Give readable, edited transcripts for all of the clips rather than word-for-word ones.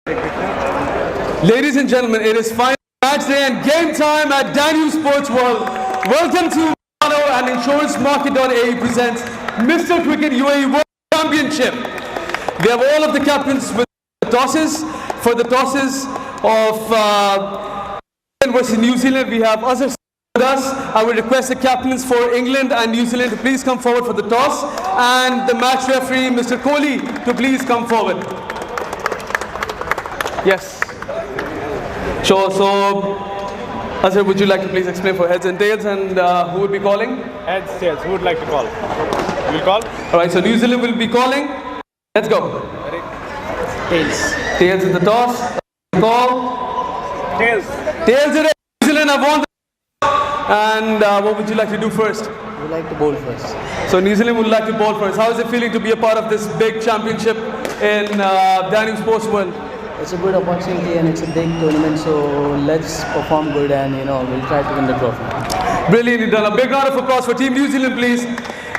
Ladies and gentlemen, it is final match day and game time at Daniel Sports World. Welcome to Milano and InsuranceMarket.ae presents Mr. Cricket UAE World Championship. We have all of the captains with the tosses. For the tosses of England versus New Zealand, we have Azhar with us. I will request the captains for England and New Zealand to please come forward for the toss, and the match referee, Mr. Kohli, to please come forward. Yes. Sure. So, Azhar, would you like to please explain for heads and tails, and who would be calling? Heads, tails. Who would like to call? You will call? All right. So New Zealand will be calling. Let's go. Ready? Tails. Tails in the toss. Call. Tails. Tails it is. New Zealand have won. And what would you like to do first? We like to bowl first. So New Zealand would like to bowl first. How is it feeling to be a part of this big championship in Daniel Sports World? It's a good opportunity and it's a big tournament, so let's perform good and we'll try to win the trophy. Brilliantly done. A big round of applause for Team New Zealand, please.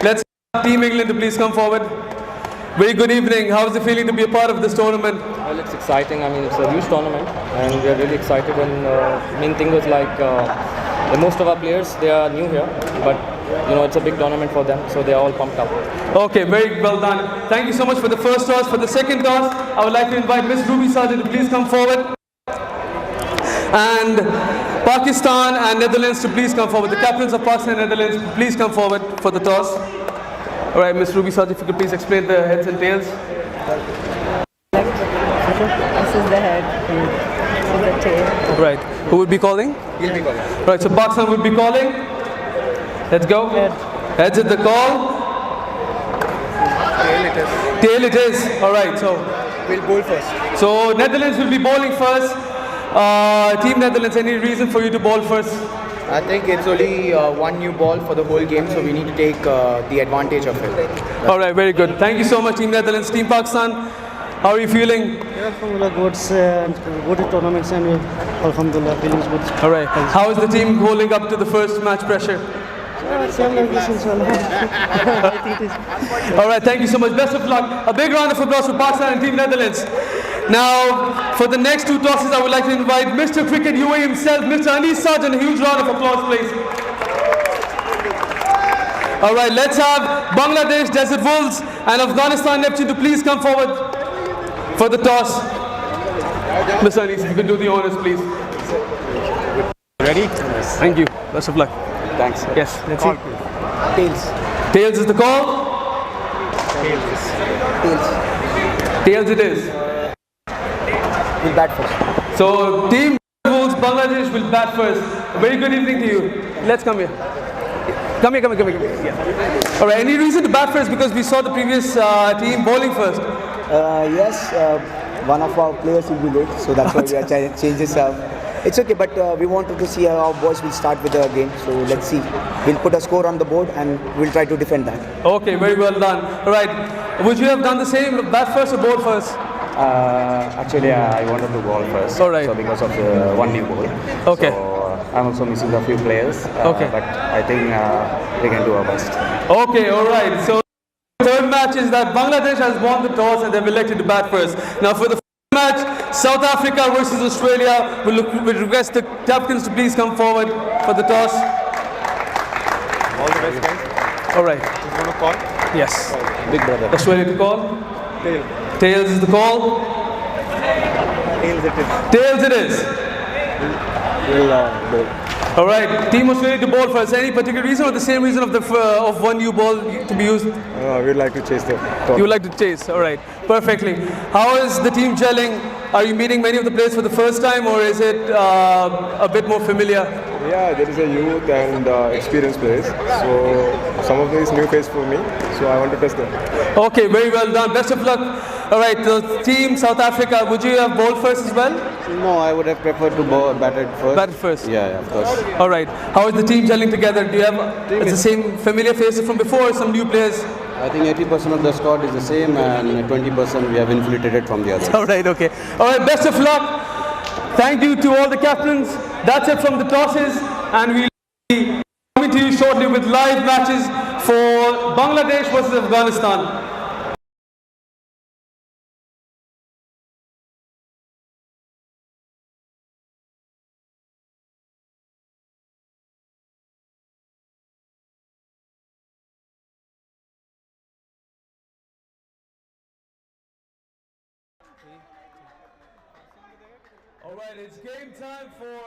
Let's have Team England to please come forward. Very good evening. How is it feeling to be a part of this tournament? Well, it's exciting. I mean, it's a huge tournament and we're really excited. And main thing was like most of our players, they are new here, but it's a big tournament for them, so they're all pumped up. Okay, very well done. Thank you so much for the first toss. For the second toss, I would like to invite Miss Ruby Sargent to please come forward. And Pakistan and Netherlands to please come forward. The captains of Pakistan and Netherlands, please come forward for the toss. All right, Miss Ruby Sargent, if you could please explain the heads and tails. This is the head, this is the tail. Right. Who would be calling? He'll be calling. Right, so Pakistan would be calling. Let's go. Head. Heads at the call. Tail it is. Tail it is. All right, so We'll bowl first. So Netherlands will be bowling first. Team Netherlands, any reason for you to bowl first? I think it's only one new ball for the whole game, so we need to take the advantage of it. All right, very good. Thank you so much, Team Netherlands. Team Pakistan, how are you feeling? Yeah, Alhamdulillah, good tournaments and Alhamdulillah, feeling good. All right. How is the team holding up to the first match pressure? Same like this, inshallah. I think it is. All right, thank you so much. Best of luck. A big round of applause for Pakistan and Team Netherlands. Now, for the next two tosses, I would like to invite Mr. Cricket UAE himself, Mr. Anis Sargent. A huge round of applause, please. All right, let's have Bangladesh Desert Wolves and Afghanistan Neptune to please come forward for the toss. Mr. Anis, if you could do the honors, please. Ready? Thank you. Best of luck. Thanks. Yes, let's see. Tails. Tails is the call. Tails. Tails it is. We'll bat first. So, Team Wolves Bangladesh will bat first. A very good evening to you. Let's come here. Come here. Yeah. All right, any reason to bat first? Because we saw the previous team bowling first. Yes, one of our players will be late, so that's why we are changing this up. It's okay, but we wanted to see how our boys will start with the game, so let's see. We'll put a score on the board and we'll try to defend that. Okay, very well done. All right, would you have done the same, bat first or bowl first? Actually, I wanted to bowl first. All right. So because of the one new ball. Okay. So I'm also missing a few players. Okay. But I think we can do our best. Okay, all right. So the third match is that Bangladesh has won the toss and they've elected to bat first. Now for the fourth match, South Africa versus Australia, we'll request the captains to please come forward for the toss. All the best, guys. All right. Who's going to call? Yes. Big brother. Australia to call. Tail. Tails is the call. Tails it is. Tails it is. We'll bowl. All right. Team Australia to bowl first. Any particular reason or the same reason of the of one new ball to be used? We'd like to chase the top. You would like to chase. All right. Perfectly. How is the team gelling? Are you meeting many of the players for the first time, or is it a bit more familiar? Yeah, there is a youth and experienced players. So some of these new face for me. So I want to test them. Okay, very well done. Best of luck. All right, the team South Africa, would you have bowled first as well? No, I would have preferred to bat it first. Bat first. Yeah, of course. All right. How is the team gelling together? Do you have it's the same familiar faces from before, or some new players? I think 80% of the squad is the same and 20% we have infiltrated from the others. All right, okay. All right, best of luck. Thank you to all the captains. That's it from the tosses, and we'll be coming to you shortly with live matches for Bangladesh versus Afghanistan. All right, it's game time for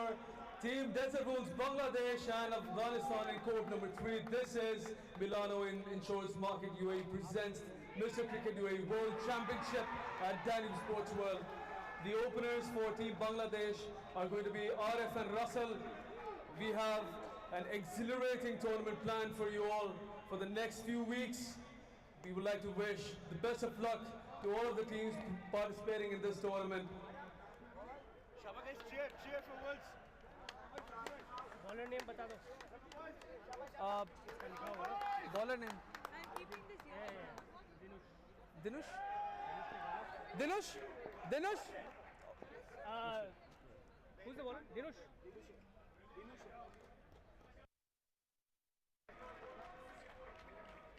Team DSW's Bangladesh and Afghanistan in court number 3. This is Milano in Insurance Market UAE presents Mr. Cricket UAE World Championship at Daniel Sports World. The openers for Team Bangladesh are going to be Arif and Russell. We have an exhilarating tournament planned for you all for the next few weeks. We would like to wish the best of luck to all of the teams participating in this tournament. Bowler name बता दो. Bowler name? I'm keeping this here. Dinush? Dinush? Dinush? Who's the bowler? Dinush.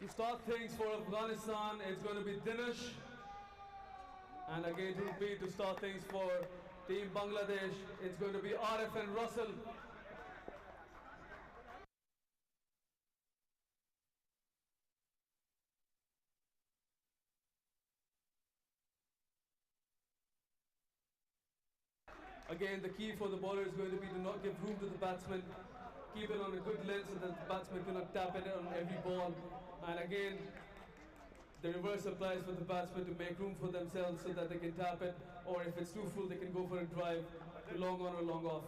To start things for Afghanistan, it's going to be Dinush. And again, to repeat, to start things for Team Bangladesh, it's going to be Arif and Russell. Again, the key for the bowler is going to be to not give room to the batsman. Keep it on a good length so that the batsman cannot tap it on every ball. And again, the reverse applies for the batsman to make room for themselves so that they can tap it, or if it's too full, they can go for a drive to long on or long off.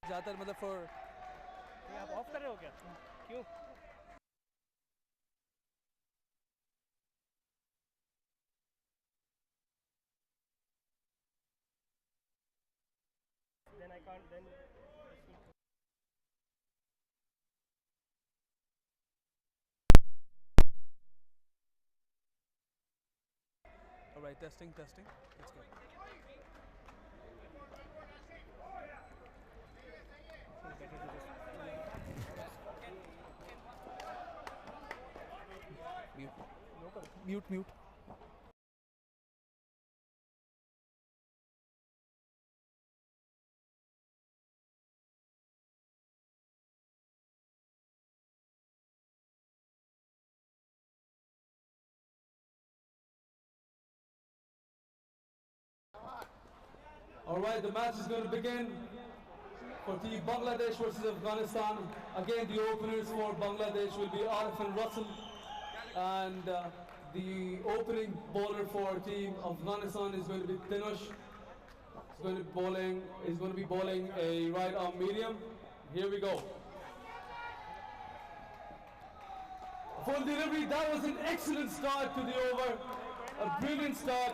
ज़्यादातर मतलब for ये आप of कर रहे हो क्या? क्यों? Then I can't. Then. All right, testing. Let's go. Mute. All right, the match is going to begin for Team Bangladesh versus Afghanistan. Again, the openers for Bangladesh will be Arif and Russell, and the opening bowler for Team Afghanistan is going to be Dinush. He's going to be bowling a right arm medium. Here we go. Full delivery. That was an excellent start to the over. A brilliant start.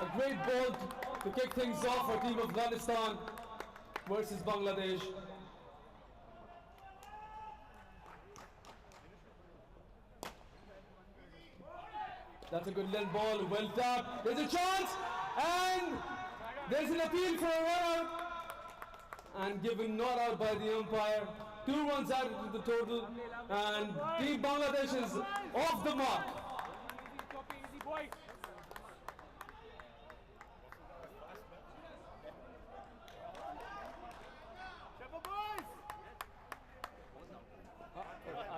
A great ball to kick things off for Team Afghanistan versus Bangladesh. That's a good length ball, well tapped. There's a chance, and there's an appeal for a run out, and given not out by the umpire. 2 runs added to the total, and Team Bangladesh is off the mark.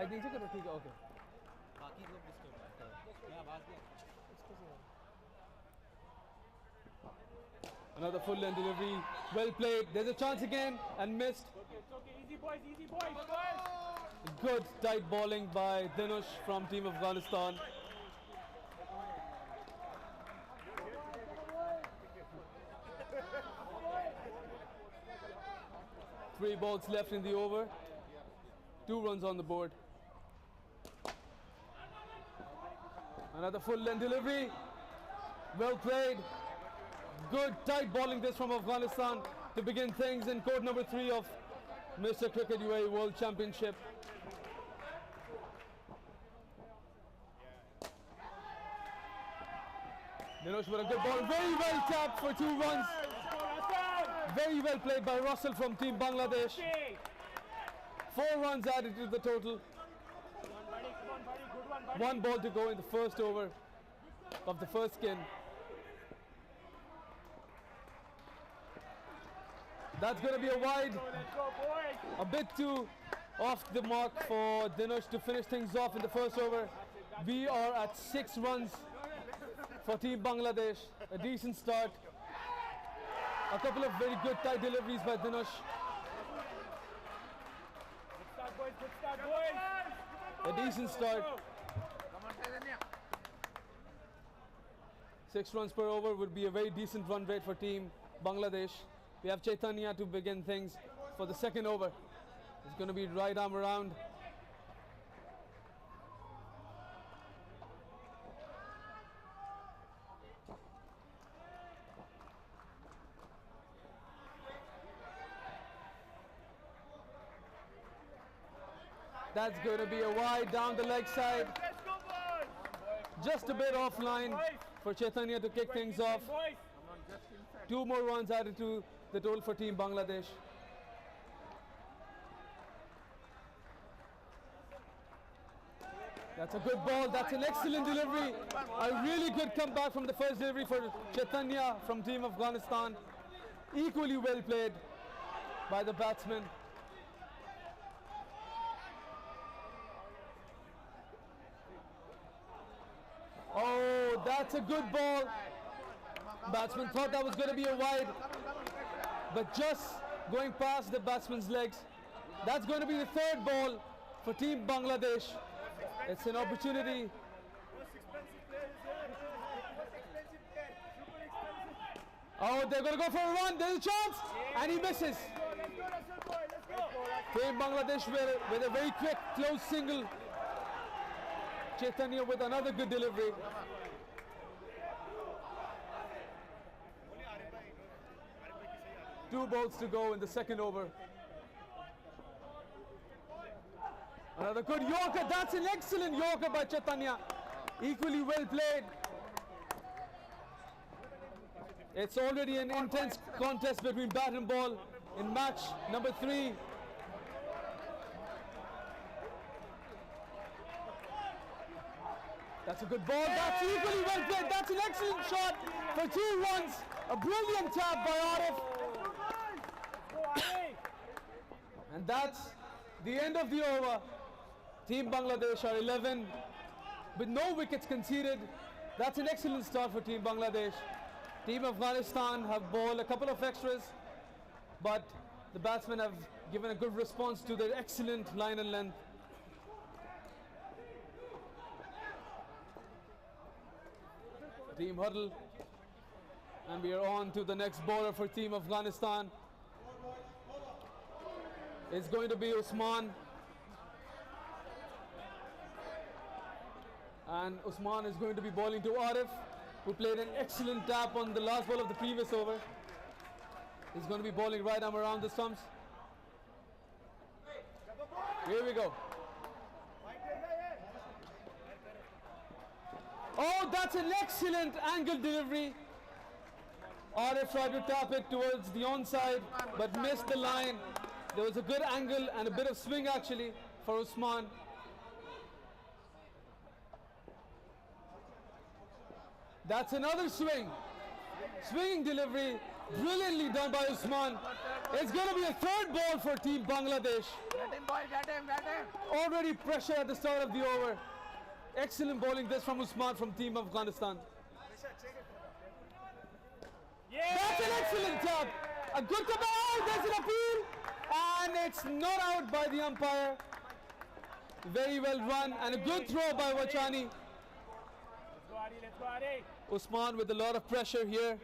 I think so. Okay. Another full length delivery, well played. There's a chance again and missed. Easy boys. Good tight bowling by Dinush from Team Afghanistan. Three balls left in the over. 2 runs on the board. Another full length delivery. Well played. Good tight bowling this from Afghanistan to begin things in court number 3 of Mr. Cricket UAE World Championship. Dinush with a good ball. Very well tapped for 2 runs. Very well played by Russell from Team Bangladesh. 4 runs added to the total. 1 ball to go in the first over of the first skin. That's going to be a wide. A bit too off the mark for Dinesh to finish things off in the first over. We are at 6 runs for Team Bangladesh. A decent start. A couple of very good tight deliveries by Dinesh. A decent start. 6 runs per over would be a very decent run rate for Team Bangladesh. We have Chaitanya to begin things for the second over. It's going to be right arm around. That's going to be a wide down the leg side. Just a bit offline for Chaitanya to kick things off. 2 more runs added to the total for Team Bangladesh. That's a good ball. That's an excellent delivery. A really good comeback from the first delivery for Chaitanya from Team Afghanistan. Equally well played by the batsman. Oh, that's a good ball. Batsman thought that was going to be a wide, but just going past the batsman's legs. That's going to be the third ball for Team Bangladesh. It's an opportunity. Oh, they're going to go for a run. There's a chance, and he misses. Team Bangladesh with a very quick close single. Chaitanya with another good delivery. Two balls to go in the second over. Another good Yorker. That's an excellent Yorker by Chaitanya. Equally well played. It's already an intense contest between bat and ball in match number 3. That's a good ball. That's equally well played. That's an excellent shot for 2 runs. A brilliant tap by Arif. And that's the end of the over. Team Bangladesh are 11 with no wickets conceded. That's an excellent start for Team Bangladesh. Team Afghanistan have bowled a couple of extras, but the batsmen have given a good response to their excellent line and length. Team huddle, and we are on to the next bowler for Team Afghanistan. It's going to be Usman, and Usman is going to be bowling to Arif, who played an excellent tap on the last ball of the previous over. He's going to be bowling right arm around the stumps. Here we go. Oh, that's an excellent angle delivery. Arif tried to tap it towards the onside, but missed the line. There was a good angle and a bit of swing actually for Usman. That's another swing. Swinging delivery. Brilliantly done by Usman. It's going to be a third ball for Team Bangladesh. Get him, boy, get him. Already pressure at the start of the over. Excellent bowling this from Usman from Team Afghanistan. That's an excellent tap. A good tap. Oh, there's an appeal. And it's not out by the umpire. Very well run and a good throw by Wachani. Usman with a lot of pressure here.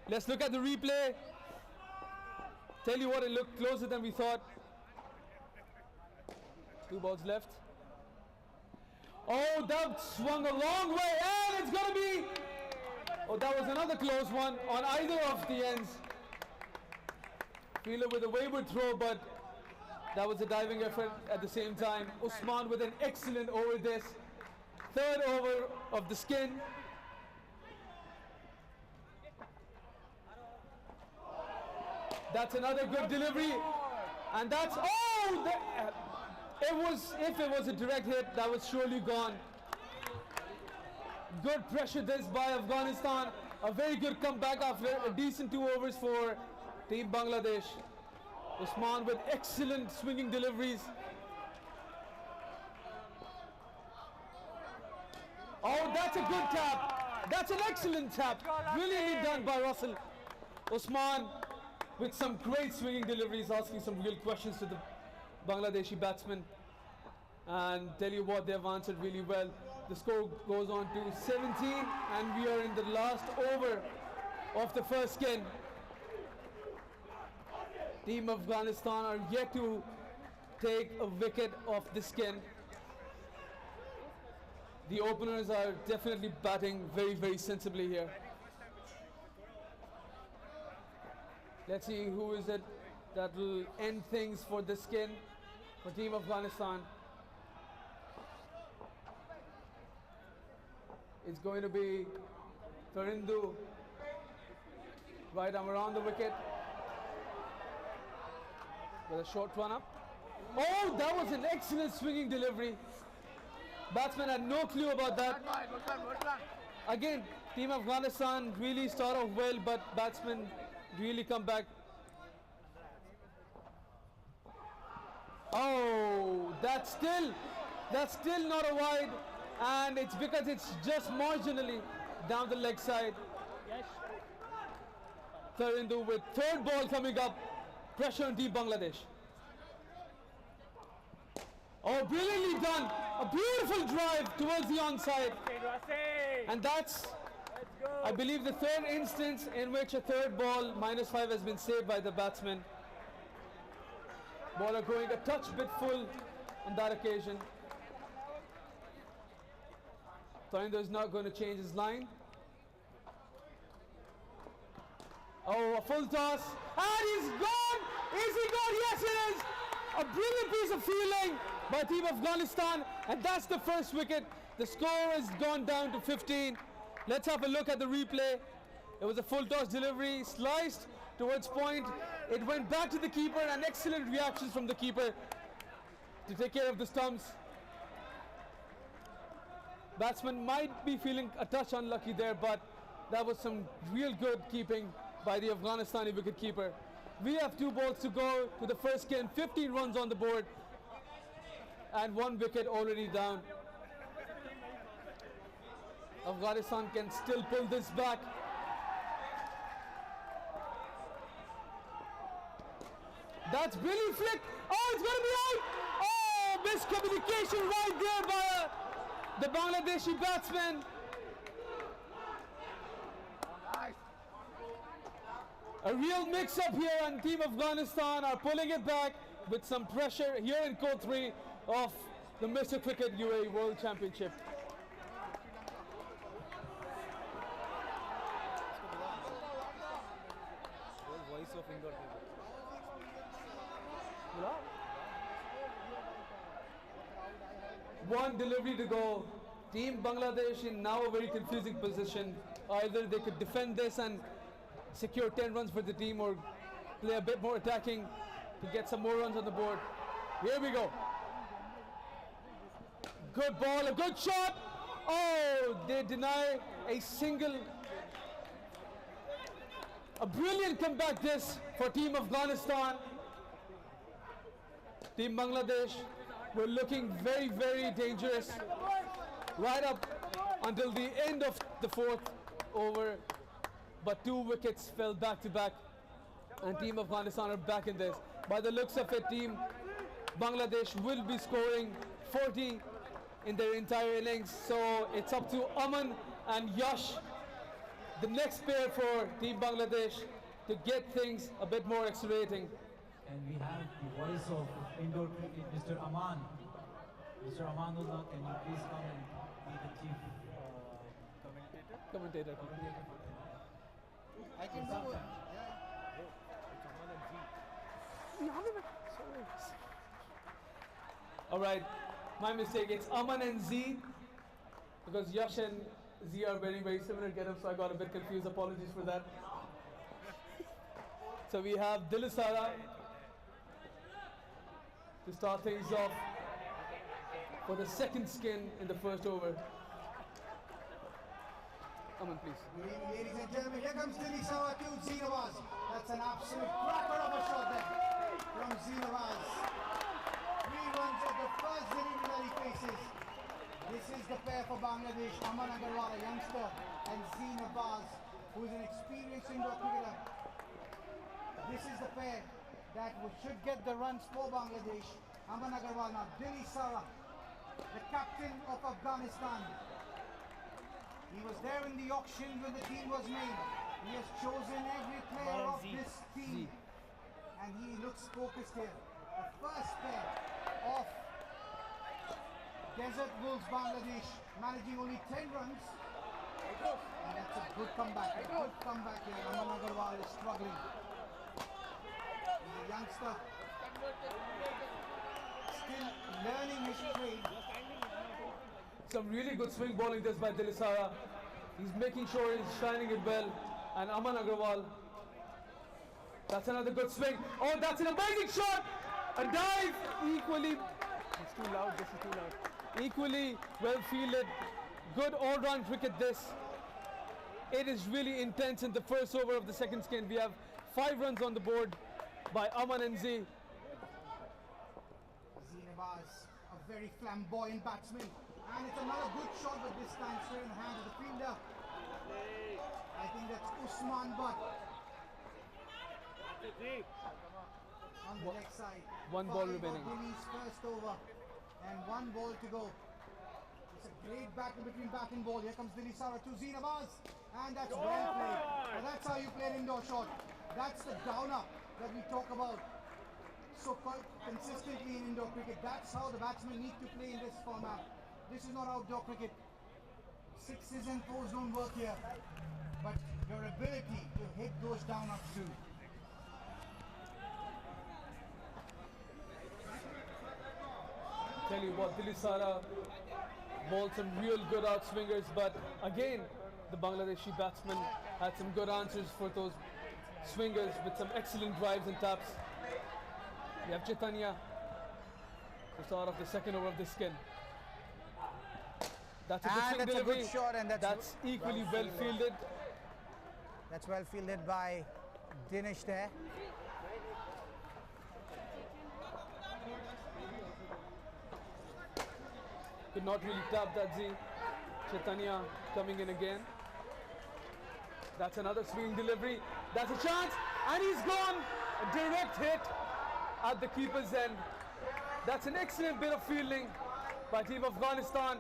Let's look at the replay. Tell you what, it looked closer than we thought. 2 balls left. Oh, that swung a long way, and it's going to be... Oh, that was another close one on either of the ends. Fielder with a wayward throw, but that was a diving effort at the same time. Usman with an excellent over this. Third over of the skin. That's another good delivery. And that's, if it was a direct hit, that was surely gone. Good pressure this by Afghanistan. A very good comeback after a decent 2 overs for Team Bangladesh. Usman with excellent swinging deliveries. Oh, that's a good tap. That's an excellent tap. Brilliantly done by Russell. Usman with some great swinging deliveries, asking some real questions to the Bangladeshi batsmen. And tell you what, they've answered really well. The score goes on to 17 and we are in the last over of the first skin. Team Afghanistan are yet to take a wicket off the skin. The openers are definitely batting very, very sensibly here. Let's see who is it that will end things for the skin for Team Afghanistan. It's going to be Tarindu. Right arm around the wicket with a short run up. Oh, that was an excellent swinging delivery. Batsman had no clue about that. Again, Team Afghanistan really start off well, but batsmen really come back. Oh, that's still not a wide, and it's because it's just marginally down the leg side. Tarindu with third ball coming up. Pressure on Team Bangladesh. Oh, brilliantly done. A beautiful drive towards the onside. And that's, I believe, the third instance in which a third ball -5 has been saved by the batsman. Bowler going a touch bit full on that occasion. Tarindu is not going to change his line. Oh, a full toss. And he's gone! Is he gone? Yes, it is! A brilliant piece of fielding by Team Afghanistan. And that's the first wicket. The score has gone down to 15. Let's have a look at the replay. It was a full toss delivery, sliced towards point. It went back to the keeper, and excellent reactions from the keeper to take care of the stumps. Batsman might be feeling a touch unlucky there, but that was some real good keeping by the Afghanistani wicketkeeper. We have 2 balls to go to the first skin, 15 runs on the board, and 1 wicket already down. Afghanistan can still pull this back. That's brilliant flick. Oh, it's going to be out. Oh, miscommunication right there by the Bangladeshi batsman. A real mix-up here, and Team Afghanistan are pulling it back with some pressure here in Court 3 of the Mr. Cricket UAE World Championship. One delivery to go. Team Bangladesh in now a very confusing position. Either they could defend this and secure 10 runs for the team, or play a bit more attacking to get some more runs on the board. Here we go. Good ball, a good shot. Oh, they deny a single. A brilliant comeback this for Team Afghanistan. Team Bangladesh were looking very, very dangerous right up until the end of the 4th over. But 2 wickets fell back to back, and Team Afghanistan are back in this. By the looks of it, Team Bangladesh will be scoring 40 in their entire innings. So it's up to Aman and Yash, the next pair for Team Bangladesh, to get things a bit more exhilarating. And we have the voice of indoor cricket, Mr. Aman. Mr. Amanullah, can you please come and be the chief Commentator. I can do it. All right, my mistake. It's Aman and Z, because Yash and Z are very, very similar get-ups, so I got a bit confused. Apologies for that. So we have Dilisara to start things off for the second skin in the first over. Come on, please. Good evening, ladies and gentlemen. Here comes Dilly Sawa to Zinawaz. That's an absolute cracker of a shot there from Zinawaz. 3 runs at the first delivery that he faces. This is the pair for Bangladesh, Aman Agarwal, a youngster, and Zinawaz, who is an experienced indoor cricketer. This is the pair that should get the runs for Bangladesh. Aman Agarwal now, Dilly Sawa, the captain of Afghanistan. He was there in the auction when the team was made. He has chosen every player of this team. And he looks focused here. The first pair of Desert Wolves Bangladesh, managing only 10 runs. And that's a good comeback. A good comeback here. Aman Agarwal is struggling. He's a youngster. Still learning his trade. Some really good swing bowling this by Dilly Sawa. He's making sure he's shining it well. And Aman Agarwal, that's another good swing. Oh, that's an amazing shot! A dive! Equally, it's too loud, this is too loud. Equally well fielded. Good all-round cricket this. It is really intense in the first over of the second skin. We have 5 runs on the board by Aman and Z. Zinawaz, a very flamboyant batsman. And it's another good shot, but this time straight in the hand of the fielder. I think that's Usman Butt. On the leg side. 1 ball remaining. Dilly's first over. And 1 ball to go. It's a great battle between bat and ball. Here comes Dilly Sawa to Zinawaz. And that's well played. Now that's how you play an indoor shot. That's the down-up that we talk about so consistently in indoor cricket. That's how the batsmen need to play in this format. This is not outdoor cricket. 6s and 4s don't work here. But your ability to hit those down-ups too. Tell you what, Dilly Sawa bowled some real good outswingers, but again, the Bangladeshi batsmen had some good answers for those swingers with some excellent drives and taps. We have Chaitanya to start off the second over of the skin. That's a good swing that's delivery. a good shot, and that's equally well fielded. That's well fielded by Dinesh there. Could not really tap that Z. Chaitanya coming in again. That's another swing delivery. That's a chance, and he's gone. A direct hit at the keeper's end. That's an excellent bit of fielding by Team Afghanistan.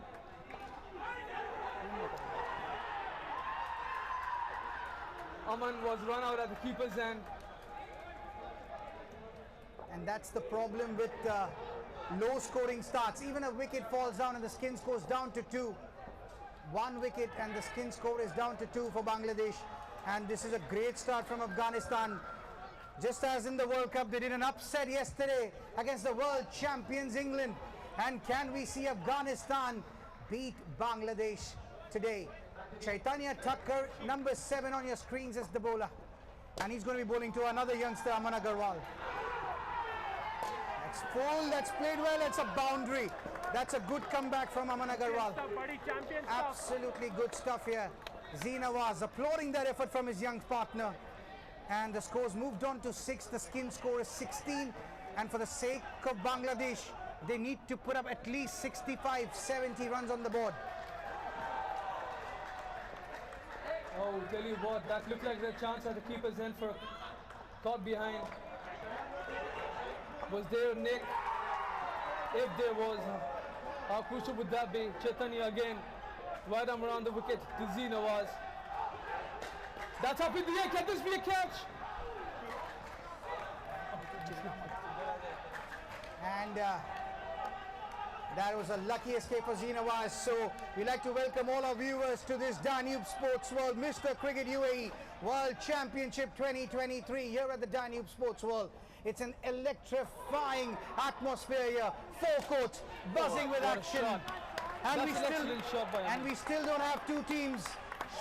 Aman was run out at the keeper's end. And that's the problem with low scoring starts. Even a wicket falls down and the skin scores down to 2. 1 wicket and the skin score is down to 2 for Bangladesh. And this is a great start from Afghanistan. Just as in the World Cup, they did an upset yesterday against the world champions England. And can we see Afghanistan beat Bangladesh today? Chaitanya Thakkar, number 7 on your screens as the bowler. And he's going to be bowling to another youngster, Aman Agarwal. That's full, that's played well, it's a boundary. That's a good comeback from Aman Agarwal. Absolutely good stuff here. Zinawaz applauding that effort from his young partner. And the scores moved on to 6. The skin score is 16. And for the sake of Bangladesh, they need to put up at least 65, 70 runs on the board. Oh, tell you what, that looked like the chance at the keeper's end for caught behind. Was there Nick? If there was, how crucial would that be? Chaitanya again, right arm around the wicket to Zinawaz. That's up in the air, can this be a catch? And that was a lucky escape for Zinawaz. So we'd like to welcome all our viewers to this Danube Sports World Mr. Cricket UAE World Championship 2023 here at the Danube Sports World. It's an electrifying atmosphere here. 4 courts buzzing with action. And we still don't have 2 teams,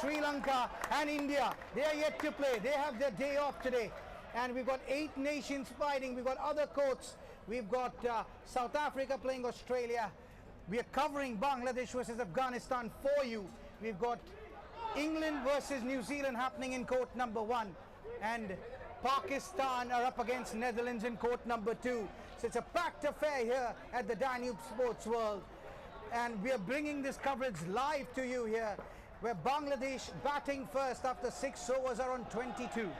Sri Lanka and India. They are yet to play. They have their day off today. And we've got 8 nations fighting. We've got other courts. We've got South Africa playing Australia. We are covering Bangladesh versus Afghanistan for you. We've got England versus New Zealand happening in court number 1. And Pakistan are up against Netherlands in court number 2. So it's a packed affair here at the Danube Sports World. And we are bringing this coverage live to you here, where Bangladesh batting first after 6 overs are on 22.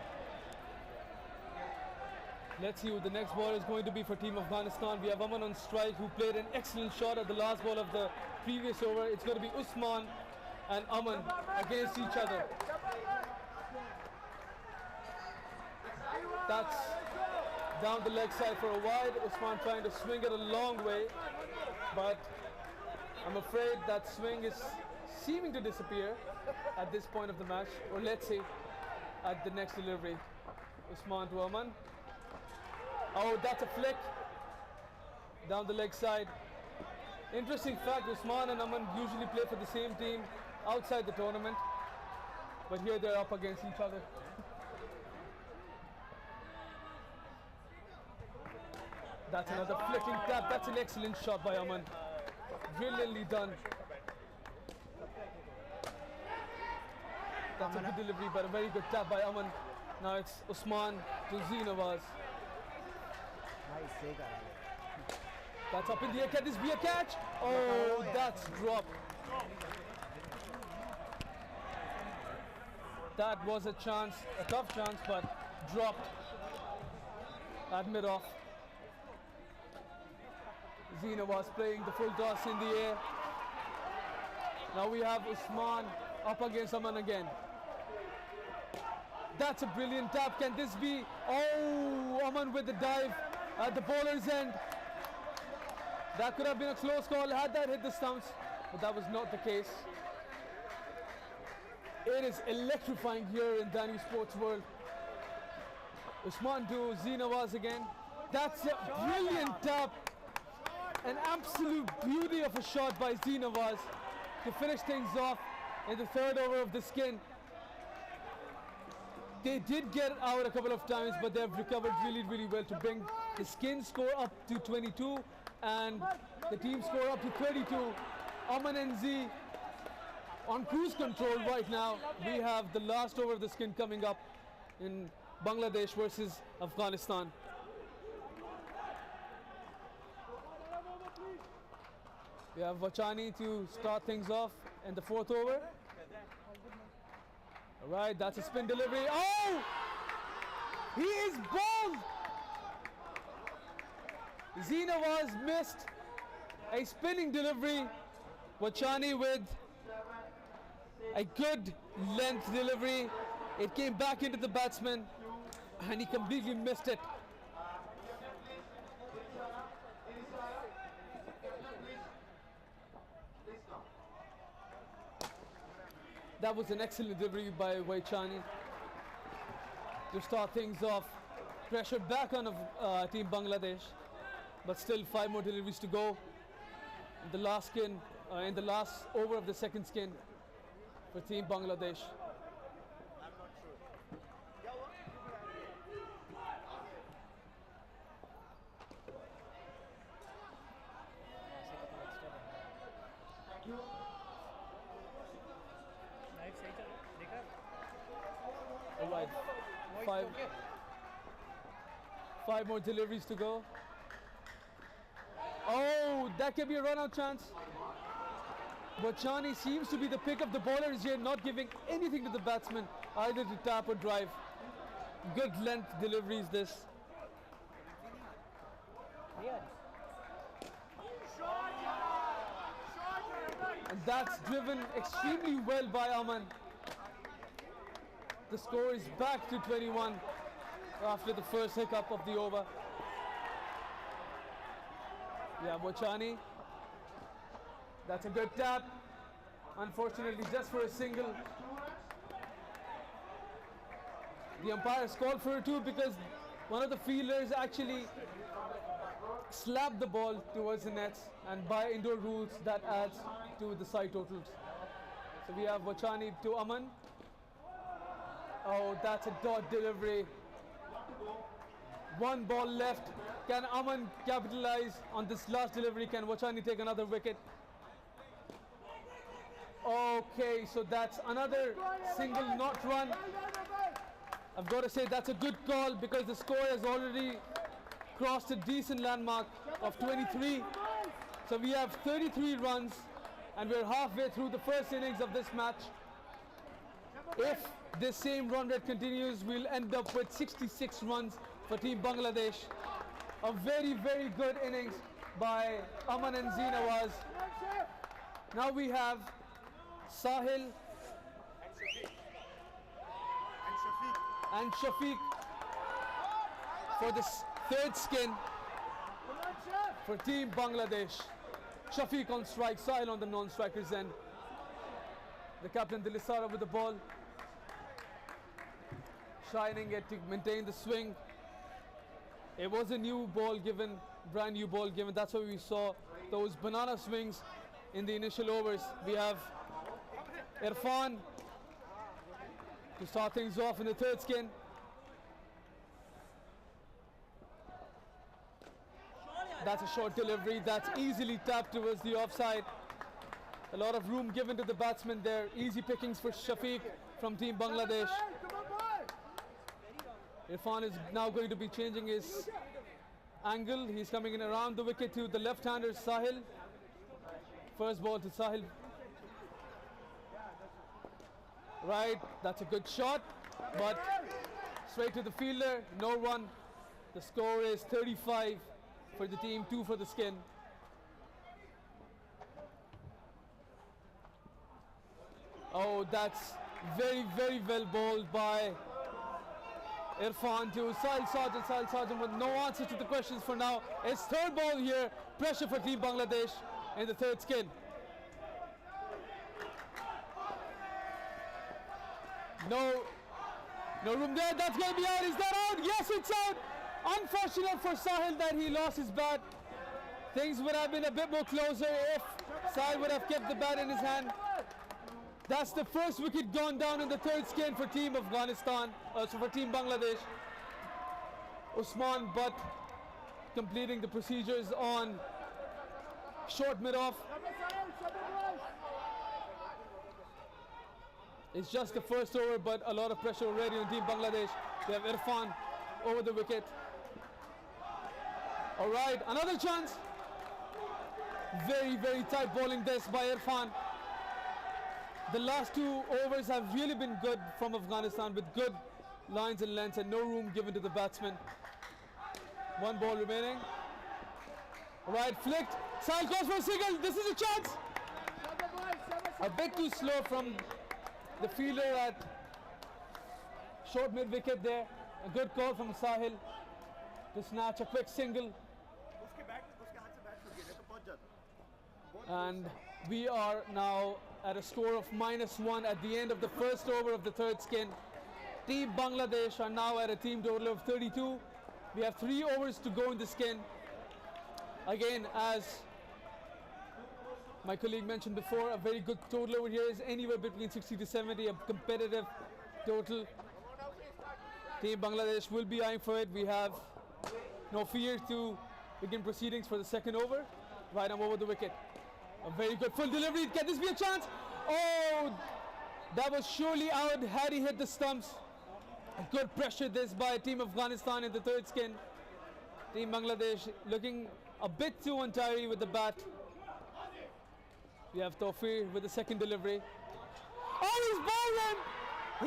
Let's see who the next ball is going to be for Team Afghanistan. We have Aman on strike, who played an excellent shot at the last ball of the previous over. It's going to be Usman and Aman against each other. That's down the leg side for a wide. Usman trying to swing it a long way, but I'm afraid that swing is seeming to disappear at this point of the match, or let's say at the next delivery. Usman to Aman. Oh, that's a flick down the leg side. Interesting fact, Usman and Aman usually play for the same team outside the tournament, but here they're up against each other. That's another flicking tap. That's an excellent shot by Aman. Brilliantly done. That's a good delivery, but a very good tap by Aman. Now it's Usman to Zinawaz. That's up in the air. Can this be a catch? Oh, that's dropped. That was a chance, a tough chance, but dropped at mid-off. Zinawaz playing the full toss in the air. Now we have Usman up against Aman again. That's a brilliant tap. Can this be? Oh, Aman with the dive at the bowler's end. That could have been a close call had that hit the stumps, but that was not the case. It is electrifying here in Danube Sports World. Usman to Zinawaz again. That's a brilliant tap. An absolute beauty of a shot by Zinawaz to finish things off in the third over of the skin. They did get out a couple of times, but they've recovered really well to bring the skin score up to 22 and the team score up to 32. Aman and Z on cruise control right now. We have the last over of the skin coming up in Bangladesh versus Afghanistan. We have Vachani to start things off in the fourth over. All right, that's a spin delivery. Oh! He is bowled! Zinawaz missed a spinning delivery. Vachani with a good length delivery. It came back into the batsman and he completely missed it. That was an excellent delivery by Vachani to start things off. Pressure back on Team Bangladesh, but still 5 more deliveries to go in the last skin, in the last over of the second skin for Team Bangladesh. All right, five more deliveries to go. Oh, that can be a run-out chance. Vachani seems to be the pick of the bowlers here, not giving anything to the batsman, either to tap or drive. Good length deliveries this. And that's driven extremely well by Aman. The score is back to 21 after the first hiccup of the over. Yeah, Vachani. That's a good tap. Unfortunately, just for a single. The umpires called for a 2 because one of the fielders actually slapped the ball towards the nets, and by indoor rules that adds to the side totals. So we have Vachani to Aman. Oh, that's a dot delivery. One ball left. Can Aman capitalize on this last delivery? Can Wachani take another wicket? Okay, so that's another single not run. I've got to say that's a good call because the score has already crossed a decent landmark of 23. So we have 33 runs and we're halfway through the first innings of this match. If this same run rate continues, we'll end up with 66 runs for Team Bangladesh. A very, very good innings by Aman and Zeenawaz. Now we have Sahil and Shafiq for this third skin for Team Bangladesh. Shafiq on strike, Sahil on the non-strikers end. The captain Dilisara with the ball, shining it to maintain the swing. It was a new ball given, brand new ball given. That's why we saw those banana swings in the initial overs. We have Irfan to start things off in the third skin. That's a short delivery. That's easily tapped towards the offside. A lot of room given to the batsman there. Easy pickings for Shafiq from Team Bangladesh. Irfan is now going to be changing his angle. He's coming in around the wicket to the left-hander Sahil. First ball to Sahil. Right, that's a good shot, but straight to the fielder, no run. The score is 35 for the team, 2 for the skin. Oh, that's very, very well bowled by Irfan to Sahil Sarjan. Sahil Sarjan with no answer to the questions for now. It's third ball here. Pressure for Team Bangladesh in the third skin. No room there. That's going to be out. Is that out? Yes, it's out. Unfortunate for Sahil that he lost his bat. Things would have been a bit more closer if Sahil would have kept the bat in his hand. That's the first wicket gone down in the third skin for Team Afghanistan, so for Team Bangladesh. Usman Butt completing the procedures on short mid-off. It's just the first over, but a lot of pressure already on Team Bangladesh. They have Irfan over the wicket. All right, another chance. Very, very tight bowling this by Irfan. The last 2 overs have really been good from Afghanistan with good lines and lengths and no room given to the batsman. 1 ball remaining. Right, flicked. Sahil goes for a single. This is a chance. A bit too slow from the fielder at short mid wicket there. A good call from Sahil to snatch a quick single. And we are now at a score of -1 at the end of the first over of the third skin. Team Bangladesh are now at a team total of 32. We have 3 overs to go in the skin. Again, as my colleague mentioned before, a very good total over here is anywhere between 60 to 70, a competitive total. Team Bangladesh will be eyeing for it. We have no fear to begin proceedings for the second over. Right arm over the wicket. A very good full delivery. Can this be a chance? Oh, that was surely out had he hit the stumps. A good pressure this by Team Afghanistan in the third skin. Team Bangladesh looking a bit too untidy with the bat. We have Tawfir with the second delivery. Oh, he's bowling!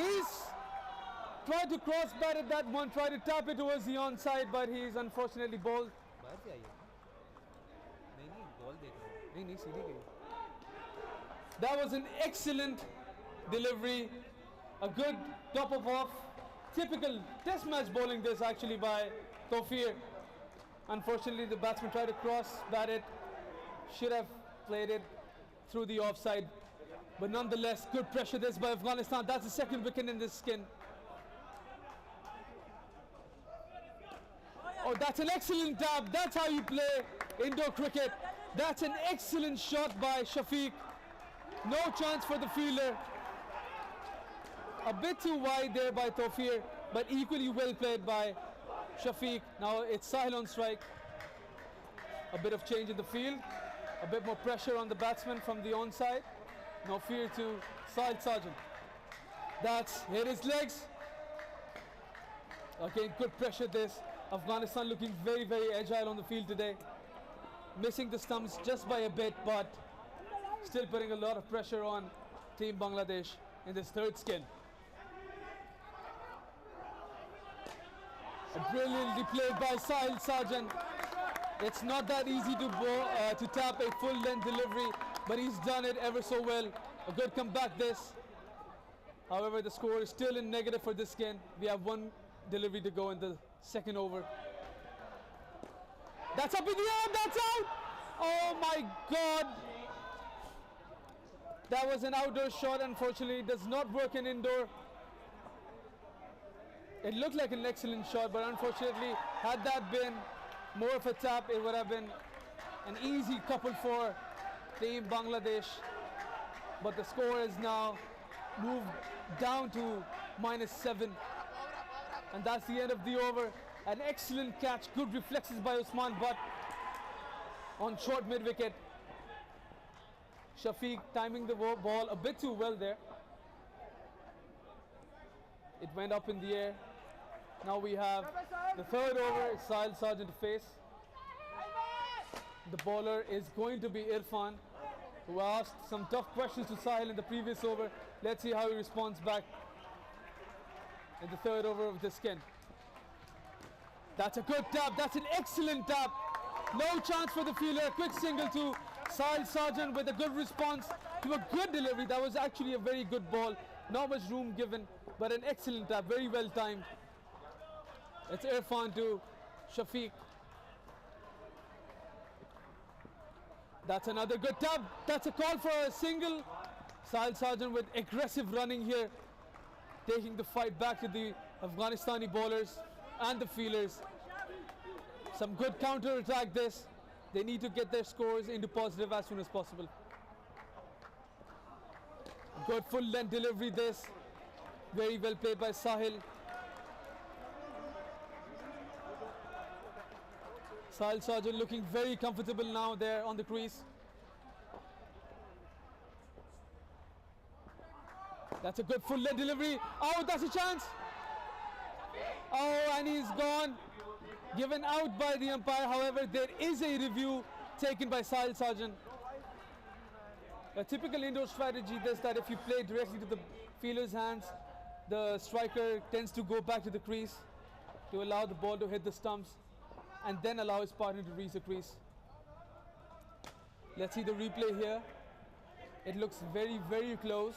He's tried to cross bat at that one, tried to tap it towards the onside, but he's unfortunately bowled. That was an excellent delivery. A good top of off. Typical test match bowling this actually by Tawfir. Unfortunately, the batsman tried to cross bat it. Should have played it through the offside. But nonetheless, good pressure this by Afghanistan. That's the second wicket in this skin. Oh, that's an excellent tap. That's how you play indoor cricket. That's an excellent shot by Shafiq. No chance for the fielder. A bit too wide there by Tawfir, but equally well played by Shafiq. Now it's Sahil on strike. A bit of change in the field. A bit more pressure on the batsman from the onside. No fear to Sahil Sarjan. That's hit his legs. Again, good pressure this. Afghanistan looking very, very agile on the field today. Missing the stumps just by a bit, but still putting a lot of pressure on Team Bangladesh in this third skin. Brilliantly played by Sahil Sarjan. It's not that easy to tap a full length delivery, but he's done it ever so well. A good comeback this. However, the score is still in negative for this skin. We have one delivery to go in the second over. That's up in the air, that's out! Oh my God! That was an outdoor shot, unfortunately. It does not work in indoor. It looked like an excellent shot, but unfortunately, had that been more of a tap, it would have been an easy couple for Team Bangladesh. But the score is now moved down to -7. And that's the end of the over. An excellent catch, good reflexes by Usman, but on short mid-wicket. Shafiq timing the ball a bit too well there. It went up in the air. Now we have the third over. It's Sahil Sarjan to face. The bowler is going to be Irfan, who asked some tough questions to Sahil in the previous over. Let's see how he responds back in the third over of the skin. That's a good tap. That's an excellent tap. No chance for the fielder. A quick single to Sahil Sarjan with a good response to a good delivery. That was actually a very good ball. Not much room given, but an excellent tap. Very well timed. It's Irfan to Shafiq. That's another good tap. That's a call for a single. Sahil Sarjan with aggressive running here, taking the fight back to the Afghanistani bowlers and the fielders. Some good counter attack this. They need to get their scores into positive as soon as possible. Good full length delivery this. Very well played by Sahil. Sahil Sarjan looking very comfortable now there on the crease. That's a good full length delivery. Oh, that's a chance. Oh, and he's gone. Given out by the umpire. However, there is a review taken by Sahil Sarjan. A typical indoor strategy is that if you play directly to the fielder's hands, the striker tends to go back to the crease to allow the ball to hit the stumps and then allow his partner to reach the crease. Let's see the replay here. It looks very, very close.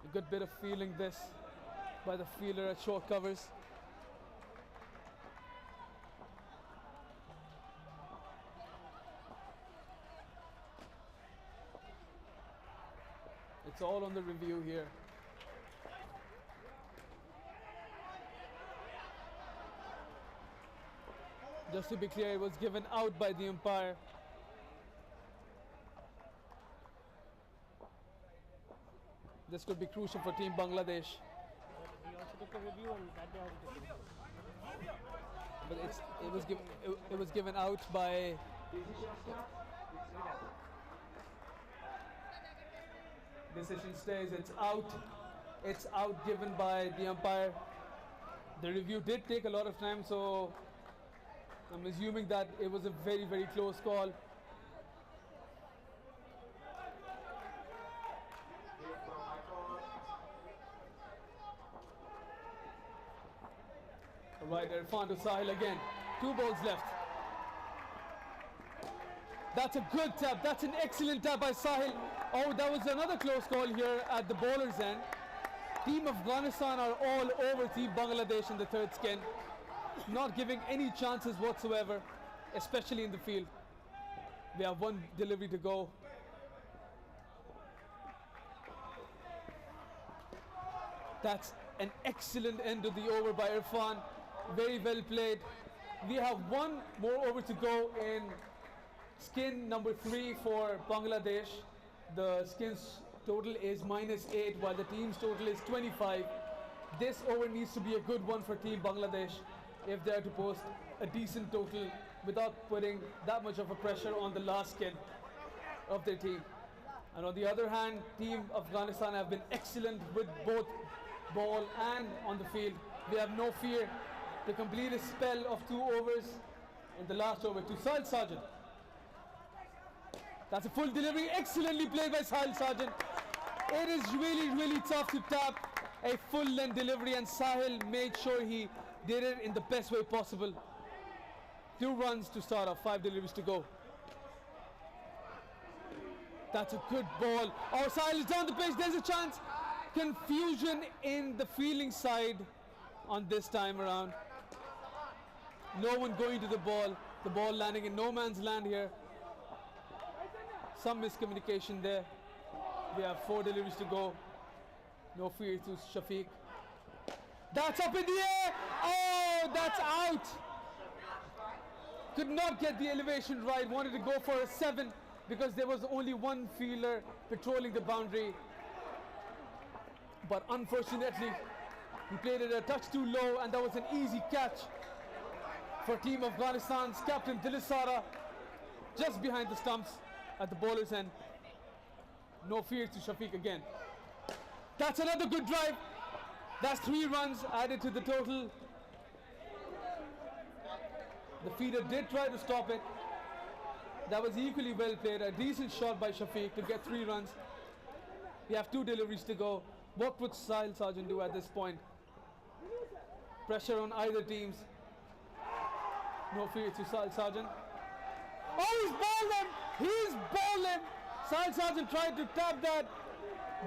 A good bit of feeling this by the fielder at short covers. It's all on the review here. Just to be clear, it was given out by the umpire. This could be crucial for Team Bangladesh. He also took a review and that day also took a review. But it was given out by decision stays. It's out given by the umpire. The review did take a lot of time, so I'm assuming that it was a very, very close call. Right, Irfan to Sahil again. 2 balls left. That's a good tap. That's an excellent tap by Sahil. Oh, that was another close call here at the bowler's end. Team Afghanistan are all over Team Bangladesh in the third skin, not giving any chances whatsoever, especially in the field. We have one delivery to go. That's an excellent end to the over by Irfan. Very well played. We have one more over to go in skin number 3 for Bangladesh. The skin's total is -8 while the team's total is 25. This over needs to be a good one for Team Bangladesh if they are to post a decent total without putting that much of a pressure on the last skin of their team. And on the other hand, Team Afghanistan have been excellent with both ball and on the field. We have no fear to complete a spell of 2 overs in the last over to Sahil Sargent. That's a full delivery, excellently played by Sahil Sargent. It is really tough to tap a full length delivery, and Sahil made sure he did it in the best way possible. 2 runs to start off, 5 deliveries to go. That's a good ball. Oh, Sahil is down the pitch, there's a chance. Confusion in the fielding side on this time around. No one going to the ball landing in no man's land here. Some miscommunication there. We have 4 deliveries to go. No fear to Shafiq. That's up in the air. Oh, that's out. Could not get the elevation right. Wanted to go for a 7 because there was only one fielder patrolling the boundary. But unfortunately, he played it a touch too low, and that was an easy catch for Team Afghanistan's captain Dilisara, just behind the stumps at the bowler's end. No fear to Shafiq again. That's another good drive. That's 3 runs added to the total. The feeder did try to stop it. That was equally well played. A decent shot by Shafiq to get 3 runs. We have 2 deliveries to go. What would Sahil Sargent do at this point? Pressure on either teams. No fear to Sahil Sargent. Oh, he's bowled him! He's bowled him! Sahil Sargent tried to tap that.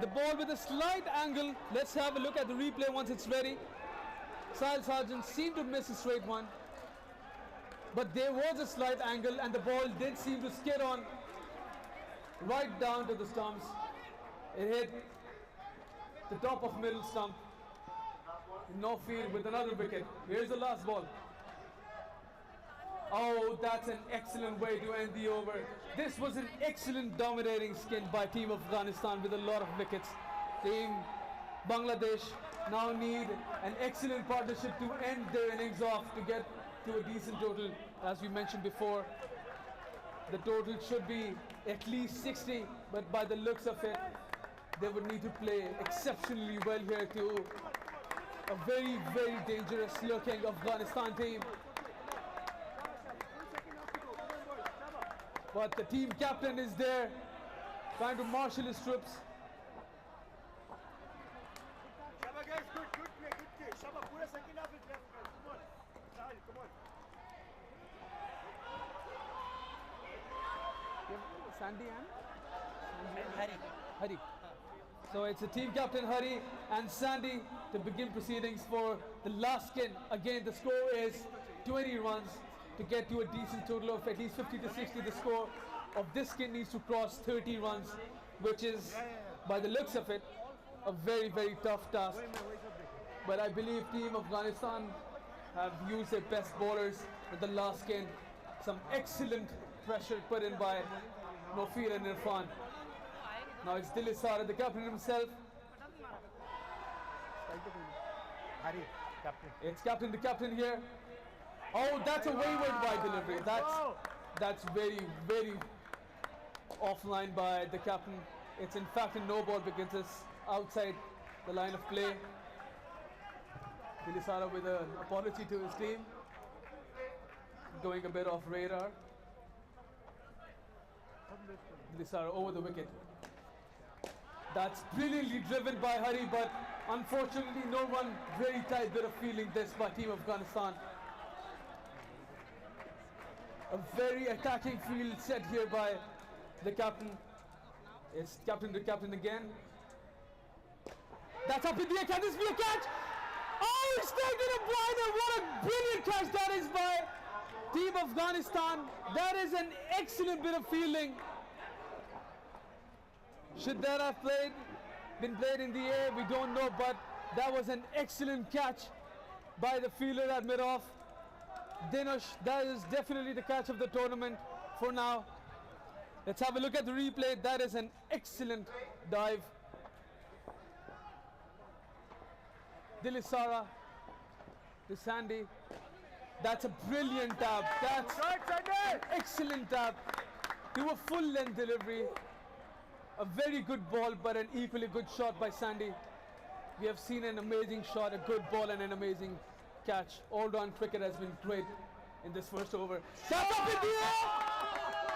The ball with a slight angle. Let's have a look at the replay once it's ready. Sahil Sargent seemed to miss a straight one, but there was a slight angle and the ball did seem to skid on right down to the stumps. It hit the top of middle stump. No field with another wicket. Here's the last ball. Oh, that's an excellent way to end the over. This was an excellent dominating skin by Team Afghanistan with a lot of wickets. Team Bangladesh now need an excellent partnership to end their innings off to get to a decent total. As we mentioned before, the total should be at least 60, but by the looks of it, they would need to play exceptionally well here to a very dangerous looking Afghanistan team. But the team captain is there, trying to marshal his troops. Shaba guys, good play. Shaba, pura second half is left. Come on. Sahil, come on. Sandy and Hari. So it's the team captain Hari and Sandy to begin proceedings for the last skin. Again, the score is 20 runs. To get to a decent total of at least 50 to 60, the score of this skin needs to cross 30 runs, which is, by the looks of it, a very tough task. But I believe Team Afghanistan have used their best bowlers with the last skin. Some excellent pressure put in by Nofir and Irfan. Now it's Dilisara, the captain himself. It's captain the captain here. Oh, that's a wayward by delivery. That's very offline by the captain. It's in fact a no ball because it's outside the line of play. Dilisara with an apology to his team, going a bit off radar. Dilisara over the wicket. That's brilliantly driven by Hari, but unfortunately no one. Very tight bit of fielding this by Team Afghanistan. A very attacking field set here by the captain. It's captain to captain again. That's up in the air. Can this be a catch? Oh, it's taken a blinder. What a brilliant catch that is by Team Afghanistan. That is an excellent bit of fielding. Should that have been played in the air? We don't know, but that was an excellent catch by the fielder at mid-off. Dinesh, that is definitely the catch of the tournament for now. Let's have a look at the replay. That is an excellent dive. Dilisara to Sandy. That's a brilliant tap. That's an excellent tap. To a full length delivery. A very good ball, but an equally good shot by Sandy. We have seen an amazing shot, a good ball, and an amazing catch. All-round cricket has been great in this first over. That's up in the air!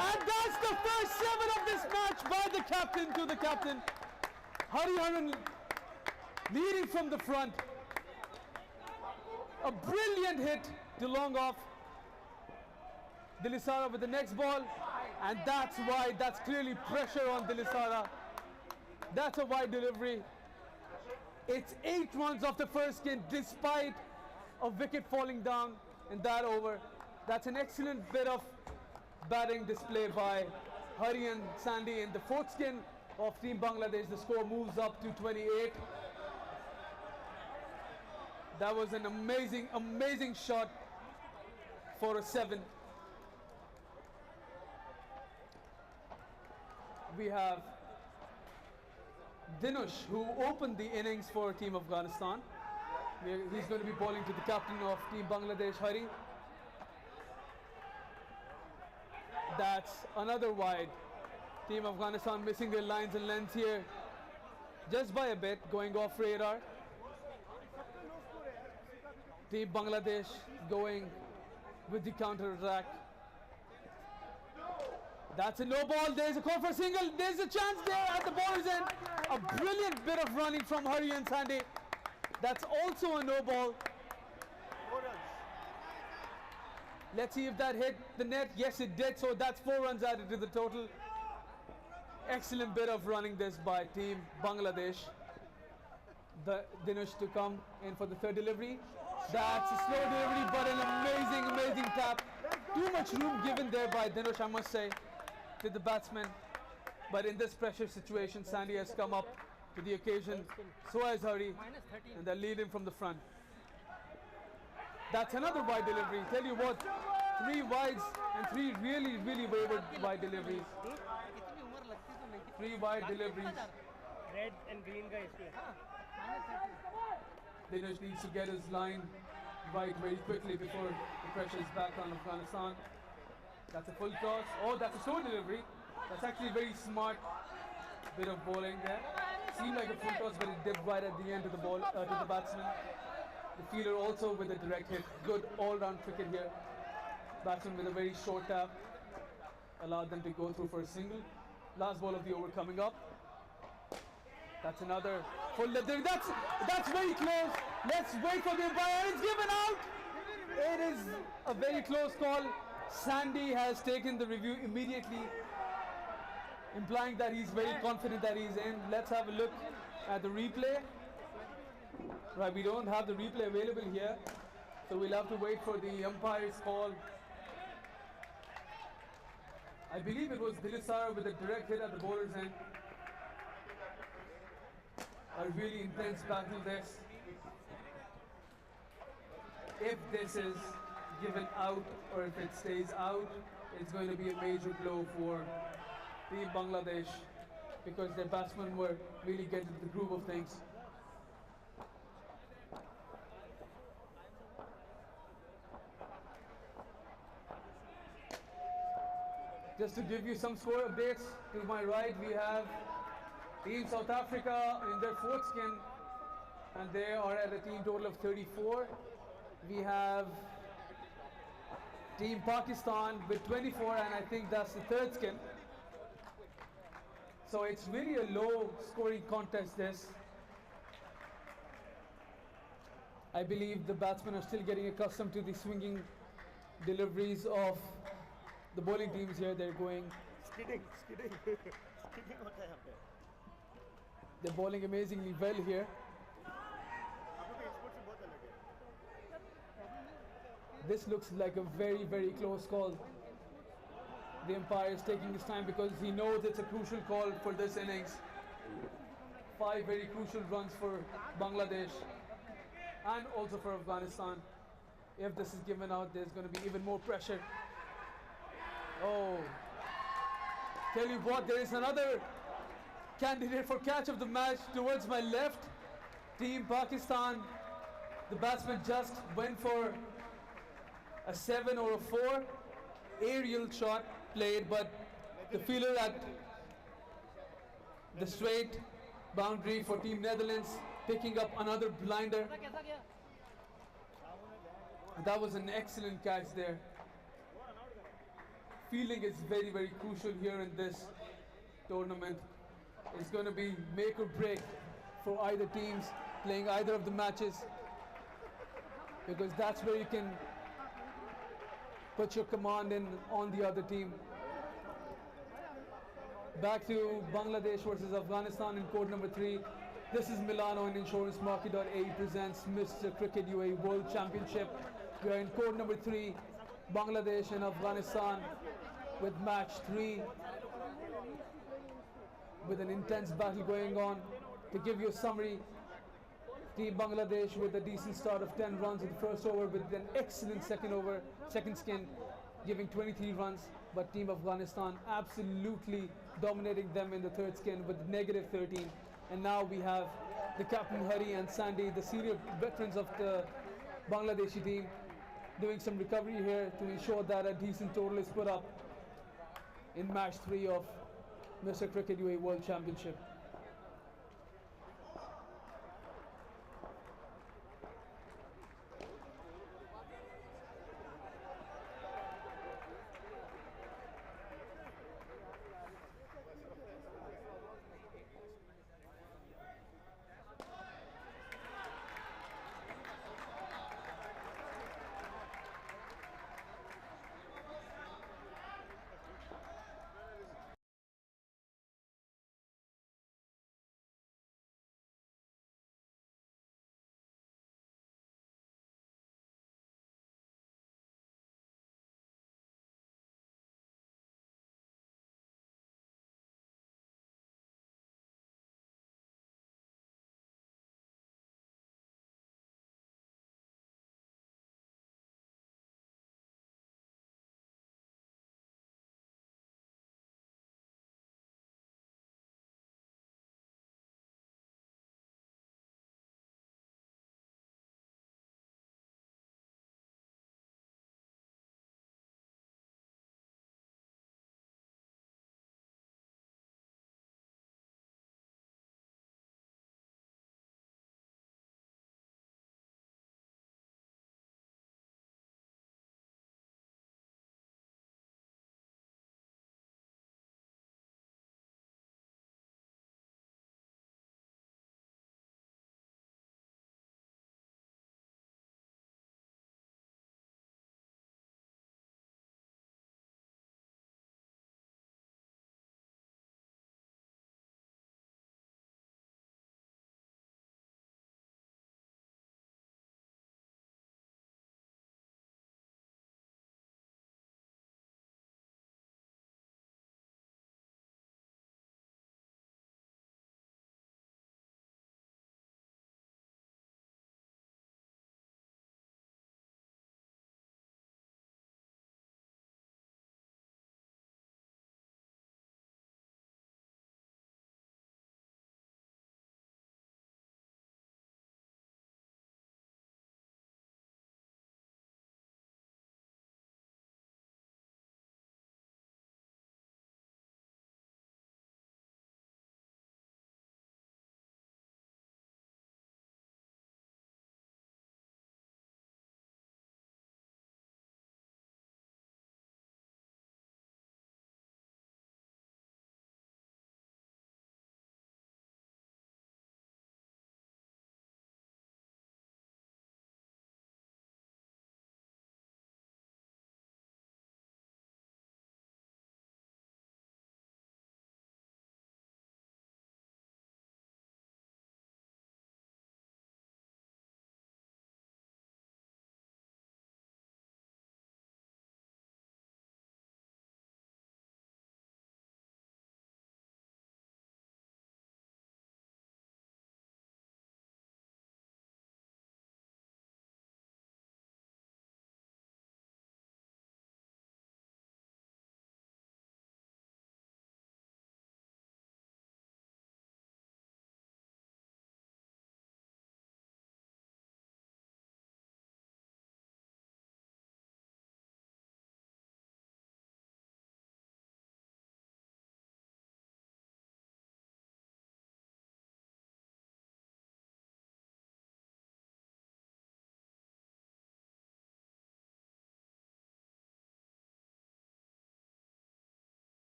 And that's the first 7 of this match by the captain to the captain. Hariharan leading from the front. A brilliant hit to long off. Dilisara with the next ball. And that's wide. That's clearly pressure on Dilisara. That's a wide delivery. It's 8 runs off the first game despite a wicket falling down in that over. That's an excellent bit of batting display by Hari and Sandy in the fourth skin of Team Bangladesh. The score moves up to 28. That was an amazing shot for a 7. We have Dinush, who opened the innings for Team Afghanistan. He's going to be bowling to the captain of Team Bangladesh, Hari. That's another wide. Team Afghanistan missing their lines and lengths here just by a bit, going off radar. Team Bangladesh going with the counter attack. That's a no ball. There's a call for a single. There's a chance there at the bowler's end. A brilliant bit of running from Hari and Sandy. That's also a no ball. Let's see if that hit the net. Yes, it did. So that's 4 runs added to the total. Excellent bit of running this by Team Bangladesh. The Dinush to come in for the third delivery. That's a slow delivery, but an amazing tap. Too much room given there by Dinush, I must say, to the batsman. But in this pressure situation, Sandy has come up to the occasion. So has Hari, and they're leading from the front. That's another wide delivery. Tell you what, 3 wides and 3 really wayward wide deliveries. 3 wide deliveries. Red and green guys. Dinush needs to get his line right very quickly before the pressure is back on Afghanistan. That's a full toss. Oh, that's a slow delivery. That's actually very smart bit of bowling there. Seemed like a full toss, but it dipped right at the end to the ball to the batsman. The fielder also with a direct hit. Good all-round cricket here. Batsman with a very short tap allowed them to go through for a single. Last ball of the over coming up. That's another full left. That's very close. Let's wait for the umpire. It's given out. It is a very close call. Sandy has taken the review immediately, implying that he's very confident that he's in. Let's have a look at the replay. Right, we don't have the replay available here, so we'll have to wait for the umpire's call. I believe it was Dilisara with a direct hit at the bowler's end. A really intense battle this. If this is given out or if it stays out, it's going to be a major blow for Team Bangladesh because their batsmen were really getting the groove of things. Just to give you some score updates, to my right we have Team South Africa in their 4th skin, and they are at a team total of 34. We have Team Pakistan with 24, and I think that's the 3rd skin. So it's really a low scoring contest this. I believe the batsmen are still getting accustomed to the swinging deliveries of the bowling teams here. They're going. Skidding. They're bowling amazingly well here. This looks like a very close call. The umpire is taking his time because he knows it's a crucial call for this innings. 5 very crucial runs for Bangladesh and also for Afghanistan. If this is given out, there's going to be even more pressure. Oh, tell you what, there is another candidate for catch of the match towards my left. Team Pakistan The batsman just went for a 7 or a 4 aerial shot played, but the fielder at the straight boundary for Team Netherlands picking up another blinder. That was an excellent catch there. Fielding is very, very crucial here in this tournament. It's going to be make or break for either teams playing either of the matches, because that's where you can put your command in on the other team. Back to Bangladesh versus Afghanistan in court number 3. This is Milano and InsuranceMarket.ae presents Mr. Cricket UAE World Championship. We are in court number 3, Bangladesh and Afghanistan, with match 3, with an intense battle going on. To give you a summary, Team Bangladesh with a decent start of 10 runs in the first over, with an excellent second skin, giving 23 runs, but Team Afghanistan absolutely dominating them in the third skin with negative 13. And now we have the captain Hari and Sandy, the senior veterans of the Bangladeshi team, doing some recovery here to ensure that a decent total is put up in match 3 of Mr. Cricket UAE World Championship.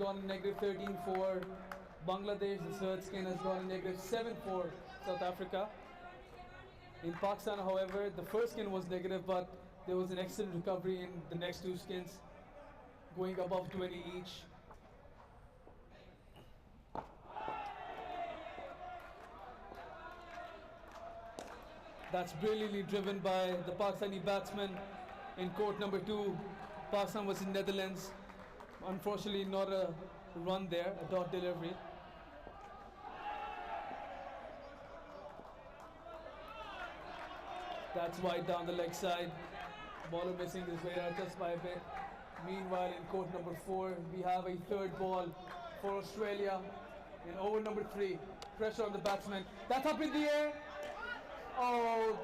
gone a negative 13 for Bangladesh. The third skin has gone a negative 7 for South Africa. In Pakistan, however, the first skin was negative, but there was an excellent recovery in the next two skins, going above 20 each. That's brilliantly driven by the Pakistani batsman in court number 2. Pakistan versus Netherlands. Unfortunately, not a run there, a dot delivery. That's wide down the leg side. Bowler missing his way out just by a bit. Meanwhile, in court number 4, we have a third ball for Australia in over number 3. Pressure on the batsman. That's up in the air. Oh.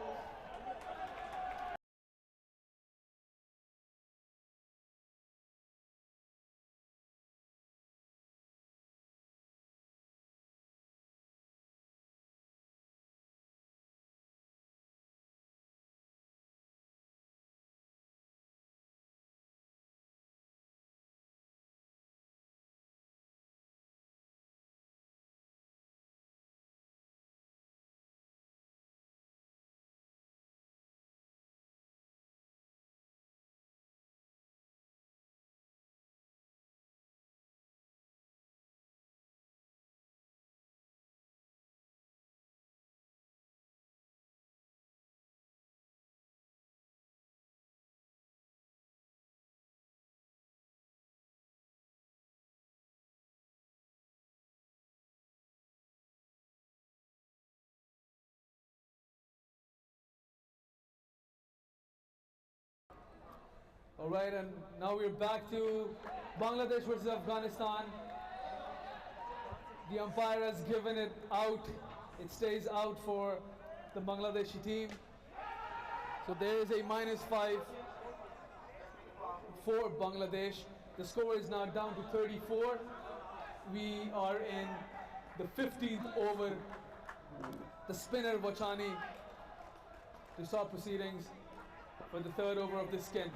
All right, and now we're back to Bangladesh versus Afghanistan. The umpire has given it out. It stays out for the Bangladeshi team. So there is a -5 for Bangladesh. The score is now down to 34. We are in the 15th over. The spinner Wachani to start proceedings for the third over of this skin.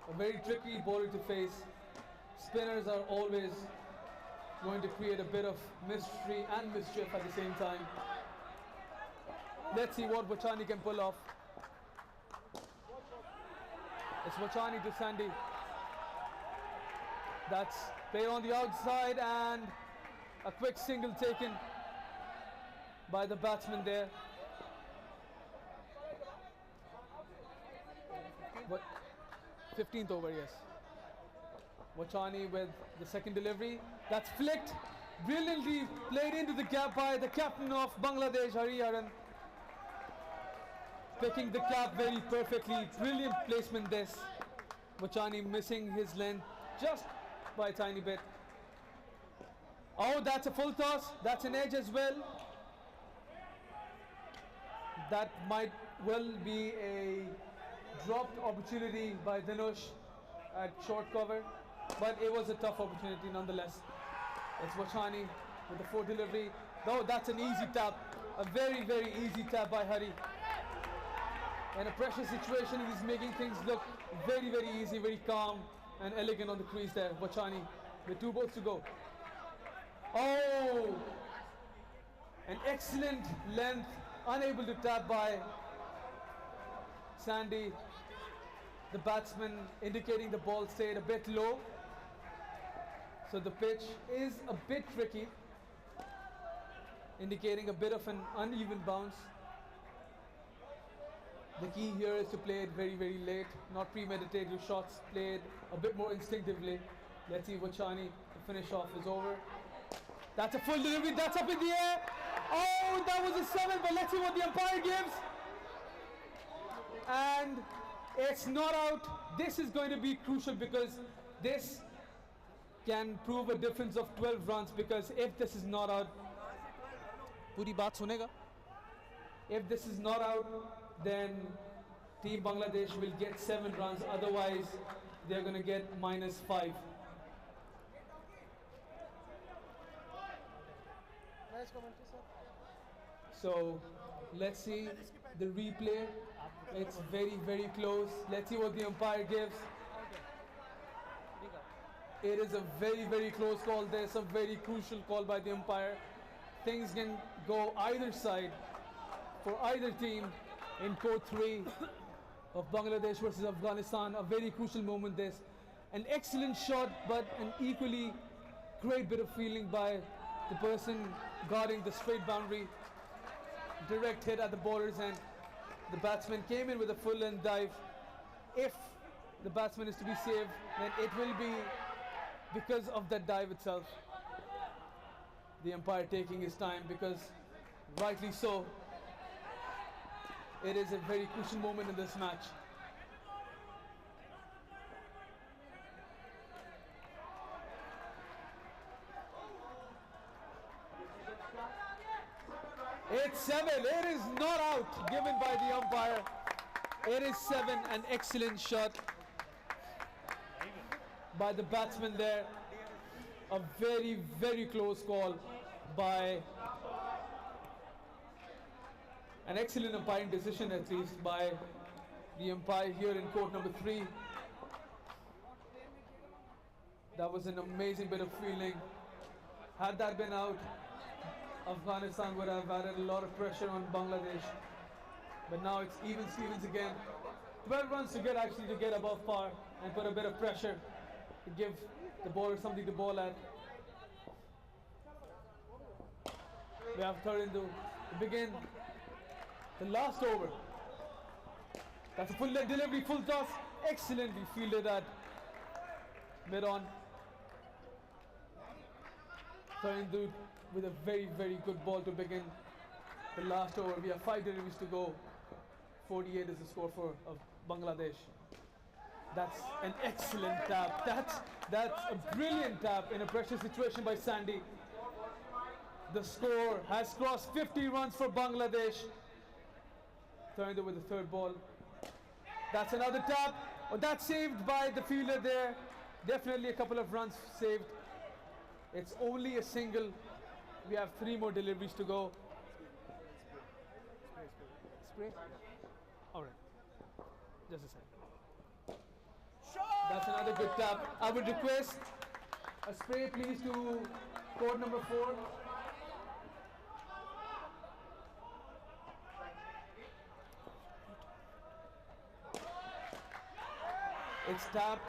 A very tricky bowler to face. Spinners are always going to create a bit of mystery and mischief at the same time. Let's see what Wachani can pull off. It's Wachani to Sandy. That's played on the outside and a quick single taken by the batsman there. But 15th over, yes. Wachani with the second delivery. That's flicked. Brilliantly played into the gap by the captain of Bangladesh, Hariharan. Picking the cap very perfectly. Brilliant placement this. Wachani missing his length just by a tiny bit. Oh, that's a full toss. That's an edge as well. That might well be a dropped opportunity by Dhanush at short cover, but it was a tough opportunity nonetheless. It's Wachani with the fourth delivery. Though that's an easy tap, a very, very easy tap by Hari. In a pressure situation, he's making things look very, very easy, very calm and elegant on the crease there. Wachani with 2 balls to go. Oh, an excellent length, unable to tap by Sandy. The batsman indicating the ball stayed a bit low. So the pitch is a bit tricky, indicating a bit of an uneven bounce. The key here is to play it very, very late, not premeditate your shots, played a bit more instinctively. Let's see Wachani, the finish off is over. That's a full delivery, that's up in the air. Oh, that was a 7, but let's see what the umpire gives. And it's not out. This is going to be crucial because this can prove a difference of 12 runs, because if this is not out, puri baat sunega. If this is not out, then Team Bangladesh will get 7 runs. Otherwise, they're going to get -5. Nice commentary, sir. So let's see the replay. It's very, very close. Let's see what the umpire gives. It is a very close call. There's a very crucial call by the umpire. Things can go either side for either team in court 3 of Bangladesh versus Afghanistan. A very crucial moment this. An excellent shot, but an equally great bit of feeling by the person guarding the straight boundary. Direct hit at the borders, and the batsman came in with a full length dive. If the batsman is to be saved, then it will be because of that dive itself. The umpire taking his time, because rightly so, it is a very crucial moment in this match. It's 7. It is not out, given by the umpire. It is 7. An excellent shot by the batsman there. A very close call by an excellent umpiring decision, at least by the umpire here in court number 3. That was an amazing bit of fielding. Had that been out, Afghanistan would have added a lot of pressure on Bangladesh. But now it's even Stevens again. 12 runs to get above par and put a bit of pressure to give the bowler something to bowl at. We have Tharindu to begin the last over. That's a full leg delivery, full toss. Excellently fielded at mid-on. Tharindu with a very good ball to begin the last over. We have 5 deliveries to go. 48 is the score for Bangladesh. That's an excellent tap. That's a brilliant tap in a pressure situation by Sandy. The score has crossed 50 runs for Bangladesh. Tharindu with the third ball. That's another tap. Oh, that's saved by the fielder there. Definitely a couple of runs saved. It's only a single. We have 3 more deliveries to go. Spray? Alright. Just a second. That's another good tap. I would request a spray please to court number 4. It's tapped.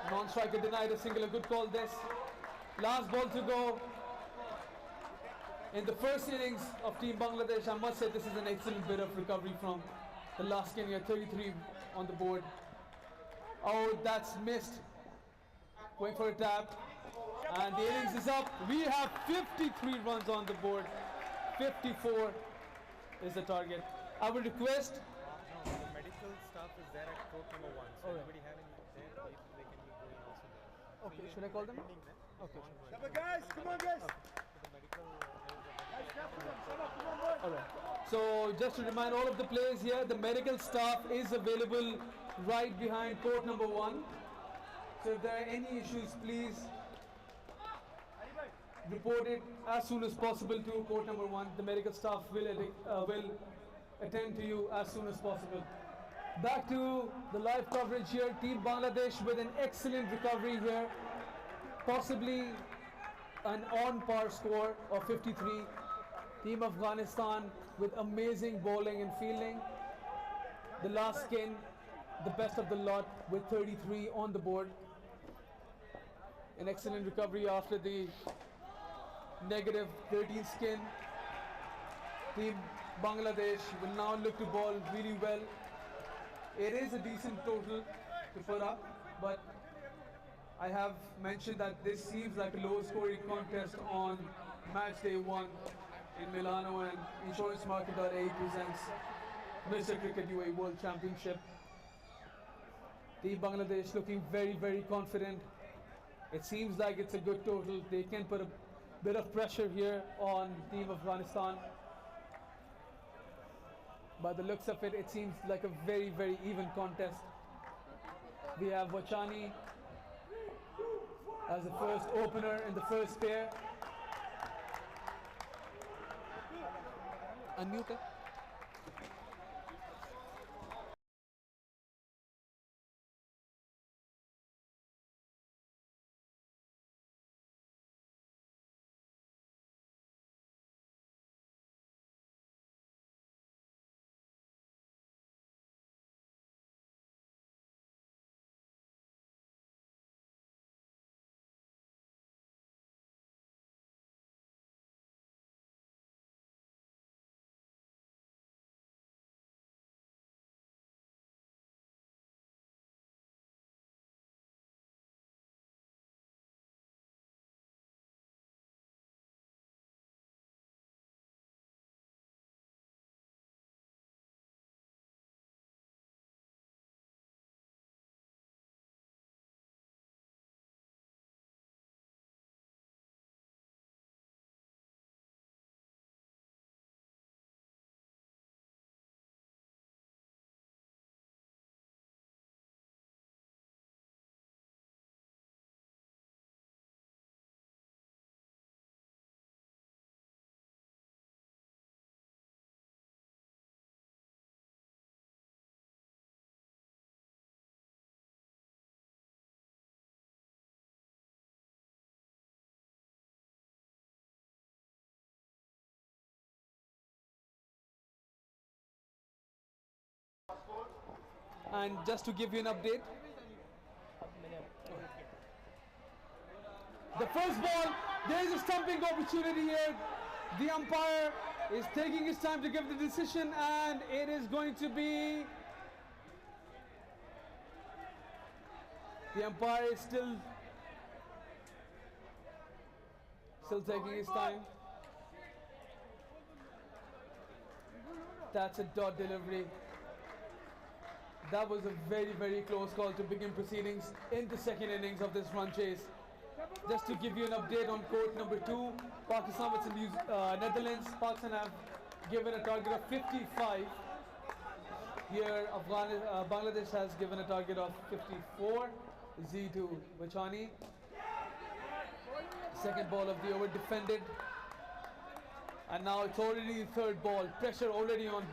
Non-striker denied a single. A good call this. Last ball to go. In the first innings of Team Bangladesh, I must say this is an excellent bit of recovery from the last Kenya. 33 on the board. Oh, that's missed. Going for a tap. And the innings is up. We have 53 runs on the board. 54 is the target. I would request. The medical staff is there at court number 1. So anybody have any there, they can go in also there. Okay, should I call them? Okay. Come on, guys! Come on, guys! Alright. So just to remind all of the players here, the medical staff is available right behind court number 1. So if there are any issues, please report it as soon as possible to court number 1. The medical staff will attend to you as soon as possible. Back to the live coverage here. Team Bangladesh with an excellent recovery here. Possibly an on-par score of 53. Team Afghanistan with amazing bowling and fielding. The last skin, the best of the lot with 33 on the board. An excellent recovery after the negative 13 skin. Team Bangladesh will now look to bowl really well. It is a decent total to put up, but I have mentioned that this seems like a low scoring contest on match day 1 in Milano, and InsuranceMarket.ae presents Mr. Cricket UAE World Championship. Team Bangladesh looking very confident. It seems like it's a good total. They can put a bit of pressure here on Team Afghanistan. By the looks of it, it seems like a very even contest. We have Wachani as the first opener in the first pair. Unmute it. And just to give you an update, the first ball, there is a stumping opportunity here. The umpire is taking his time to give the decision, and it is going to be... The umpire is still taking his time. That's a dot delivery. That was a very, very close call to begin proceedings in the second innings of this run chase. Just to give you an update on court number 2, Pakistan versus Netherlands. Pakistan have given a target of 55. Here, Bangladesh has given a target of 54. Z to Wachani. Second ball of the over defended. And now it's already the third ball. Pressure already on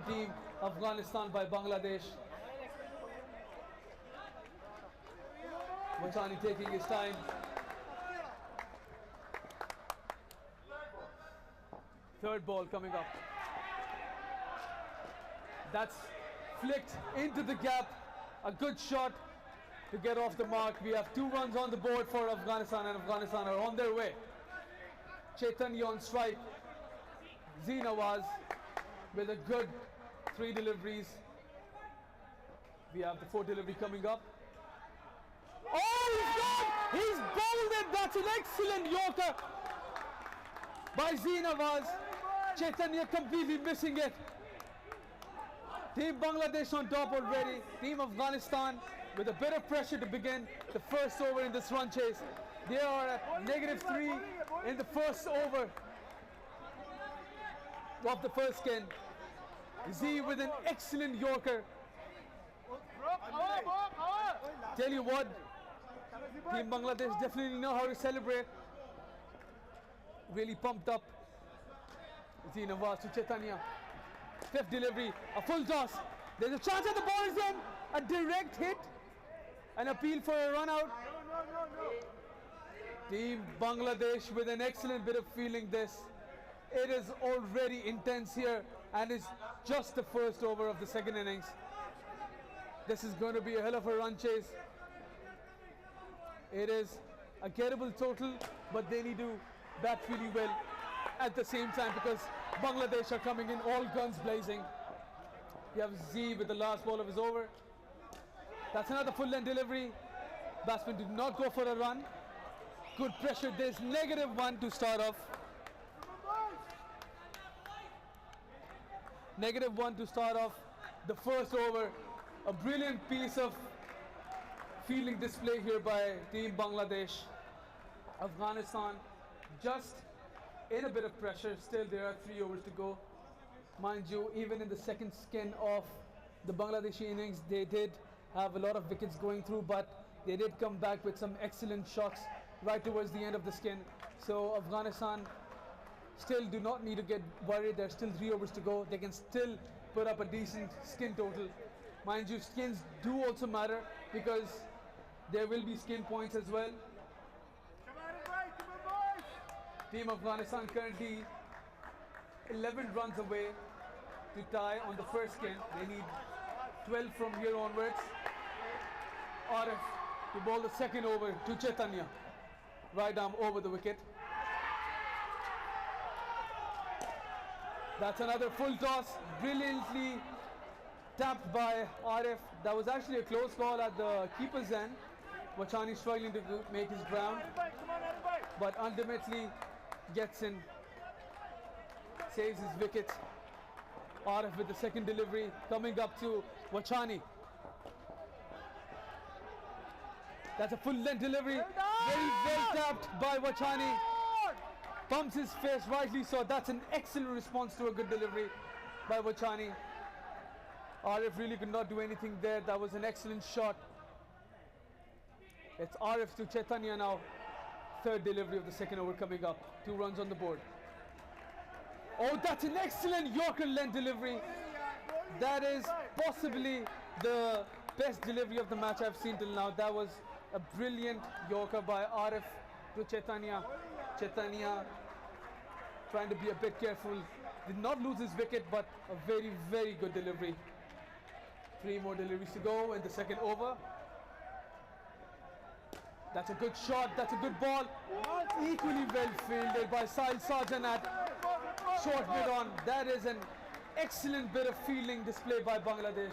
team Afghanistan by Bangladesh. Wachani taking his time. Third ball coming up. That's flicked into the gap. A good shot to get off the mark. We have 2 runs on the board for Afghanistan, and Afghanistan are on their way. Chaitanya on strike. Z Nawaz with a good 3 deliveries. We have the 4th delivery coming up. Oh, he's gone! He's bowled it! That's an excellent Yorker by Z Nawaz. Chaitanya completely missing it. Team Bangladesh on top already. Team Afghanistan with a bit of pressure to begin the first over in this run chase. They are at -3 in the first over of the first skin. Z with an excellent Yorker. Tell you what, Team Bangladesh definitely know how to celebrate. Really pumped up. Z Nawaz to Chaitanya. 5th delivery, a full toss. There's a chance that the ball is in. A direct hit. An appeal for a run out. Team Bangladesh with an excellent bit of feeling this. It is already intense here, and it's just the first over of the second innings. This is going to be a hell of a run chase. It is a gettable total, but they need to bat really well at the same time because Bangladesh are coming in all guns blazing. You have Z with the last ball of his over. That's another full length delivery. Batsman did not go for a run. Good pressure. There's -1 to start off. -1 to start off the first over. A brilliant piece of fielding display here by Team Bangladesh. Afghanistan just in a bit of pressure. Still there are 3 overs to go. Mind you, even in the second skin of the Bangladeshi innings, they did have a lot of wickets going through, but they did come back with some excellent shots right towards the end of the skin. So Afghanistan still do not need to get worried. There's still 3 overs to go. They can still put up a decent skin total. Mind you, skins do also matter because there will be skin points as well. Team Afghanistan currently 11 runs away to tie on the first skin. They need 12 from here onwards. Arif to bowl the second over to Chaitanya. Right arm over the wicket. That's another full toss. Brilliantly tapped by Arif. That was actually a close call at the keeper's end. Wachani struggling to make his ground, but ultimately gets in, saves his wicket. Arif with the second delivery coming up to Wachani. That's a full length delivery. Very well tapped by Wachani. Pumps his face, rightly so. That's an excellent response to a good delivery by Wachani. Arif really could not do anything there. That was an excellent shot. It's Arif to Chaitanya now. Third delivery of the second over coming up. 2 runs on the board. Oh, that's an excellent Yorker length delivery. That is possibly the best delivery of the match I've seen till now. That was a brilliant Yorker by Arif to Chaitanya. Chaitanya trying to be a bit careful. Did not lose his wicket, but a very, very good delivery. 3 more deliveries to go in the second over. That's a good shot, that's a good ball. Equally well fielded by Sahil Sarjan at short mid-on. That is an excellent bit of fielding display by Bangladesh.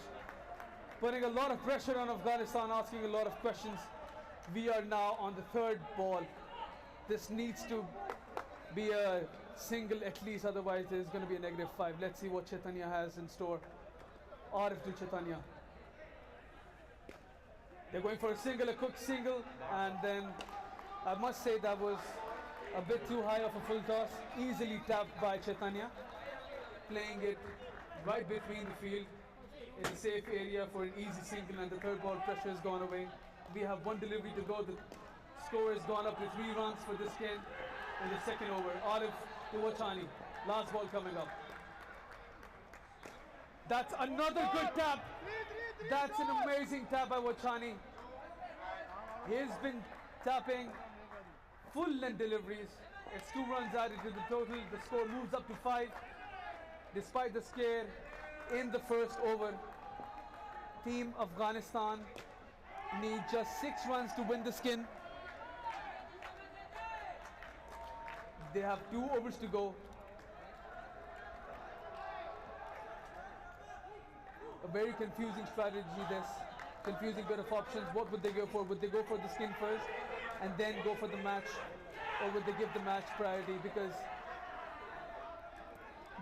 Putting a lot of pressure on Afghanistan, asking a lot of questions. We are now on the third ball. This needs to be a single at least, otherwise there's going to be a -5. Let's see what Chaitanya has in store. Arif to Chaitanya. They're going for a single, a quick single, and then I must say that was a bit too high of a full toss. Easily tapped by Chaitanya. Playing it right between the field in a safe area for an easy single, and the third ball pressure has gone away. We have 1 delivery to go. The score has gone up to 3 runs for this game in the second over. Arif to Wachani. Last ball coming up. That's another good tap. That's an amazing tap by Wachani. He's been tapping full length deliveries. It's 2 runs added to the total. The score moves up to 5. Despite the scare in the first over, Team Afghanistan need just 6 runs to win the skin. They have 2 overs to go. A very confusing strategy this. Confusing bit of options. What would they go for? Would they go for the skin first and then go for the match? Or would they give the match priority? Because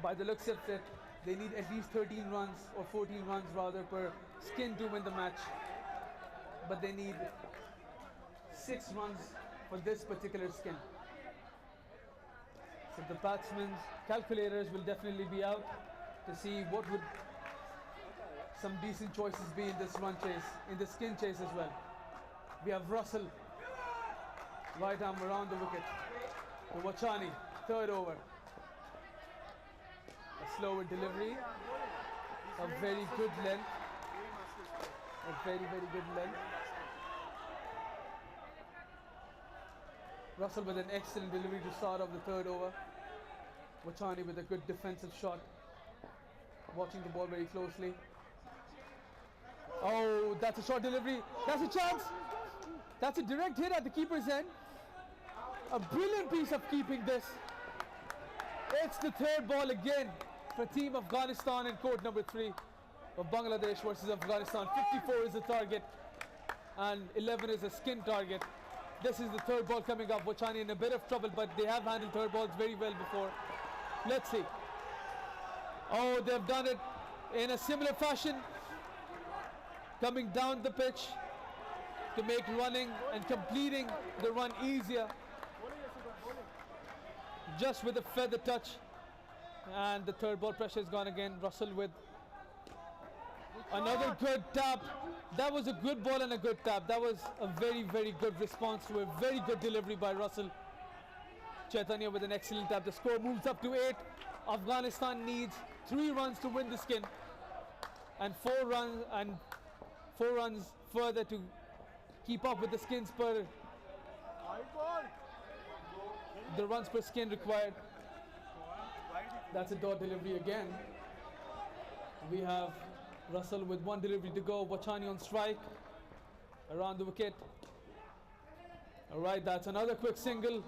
by the looks of it, they need at least 13 runs or 14 runs rather per skin to win the match. But they need 6 runs for this particular skin. So the batsmen's calculators will definitely be out to see what would some decent choices be in this run chase, in the skin chase as well. We have Russell, right arm around the wicket. To Wachani, third over. A slower delivery, a very good length. A very, very good length. Russell with an excellent delivery to start off the third over. Wachani with a good defensive shot. Watching the ball very closely. Oh, that's a short delivery. That's a chance. That's a direct hit at the keeper's end. A brilliant piece of keeping this. It's the third ball again for Team Afghanistan in court number 3 of Bangladesh versus Afghanistan. 54 is the target and 11 is a skin target. This is the third ball coming up. Wachani in a bit of trouble, but they have handled third balls very well before. Let's see. Oh, they've done it in a similar fashion. Coming down the pitch to make running and completing the run easier. Just with a feather touch. And the third ball pressure is gone again. Russell with another good tap. That was a good ball and a good tap. That was a very, very good response to a very good delivery by Russell. Chaitanya with an excellent tap. The score moves up to 8. Afghanistan needs 3 runs to win the skin. And 4 runs further to keep up with the skins per the runs per skin required. That's a dot delivery again. We have Russell with 1 delivery to go. Wachani on strike around the wicket. Alright, that's another quick single.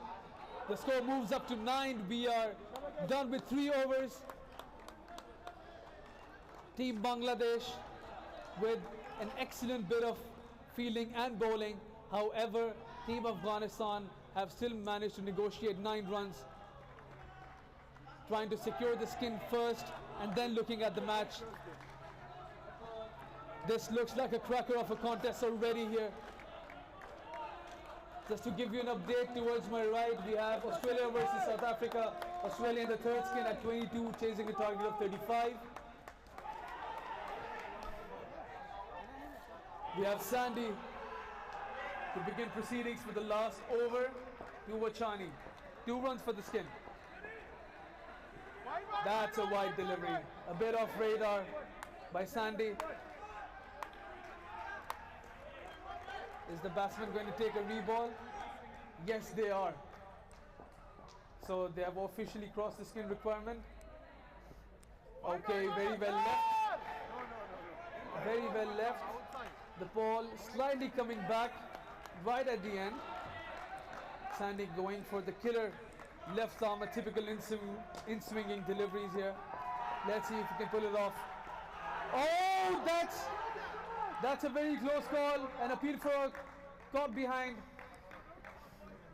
The score moves up to 9. We are done with 3 overs. Team Bangladesh with an excellent bit of fielding and bowling. However, Team Afghanistan have still managed to negotiate 9 runs, trying to secure the skin first and then looking at the match. This looks like a cracker of a contest already here. Just to give you an update, towards my right we have Australia versus South Africa. Australia in the third skin at 22, chasing a target of 35. We have Sandy to begin proceedings for the last over to Wachani. 2 runs for the skin. That's a wide delivery. A bit off radar by Sandy. Is the batsman going to take a reball? Yes, they are. So they have officially crossed the skin requirement. Okay, very well left. Very well left. The ball slightly coming back right at the end. Sandy going for the killer left arm, a typical in-swinging deliveries here. Let's see if he can pull it off. Oh, that's a very close call, and appeal for a caught behind.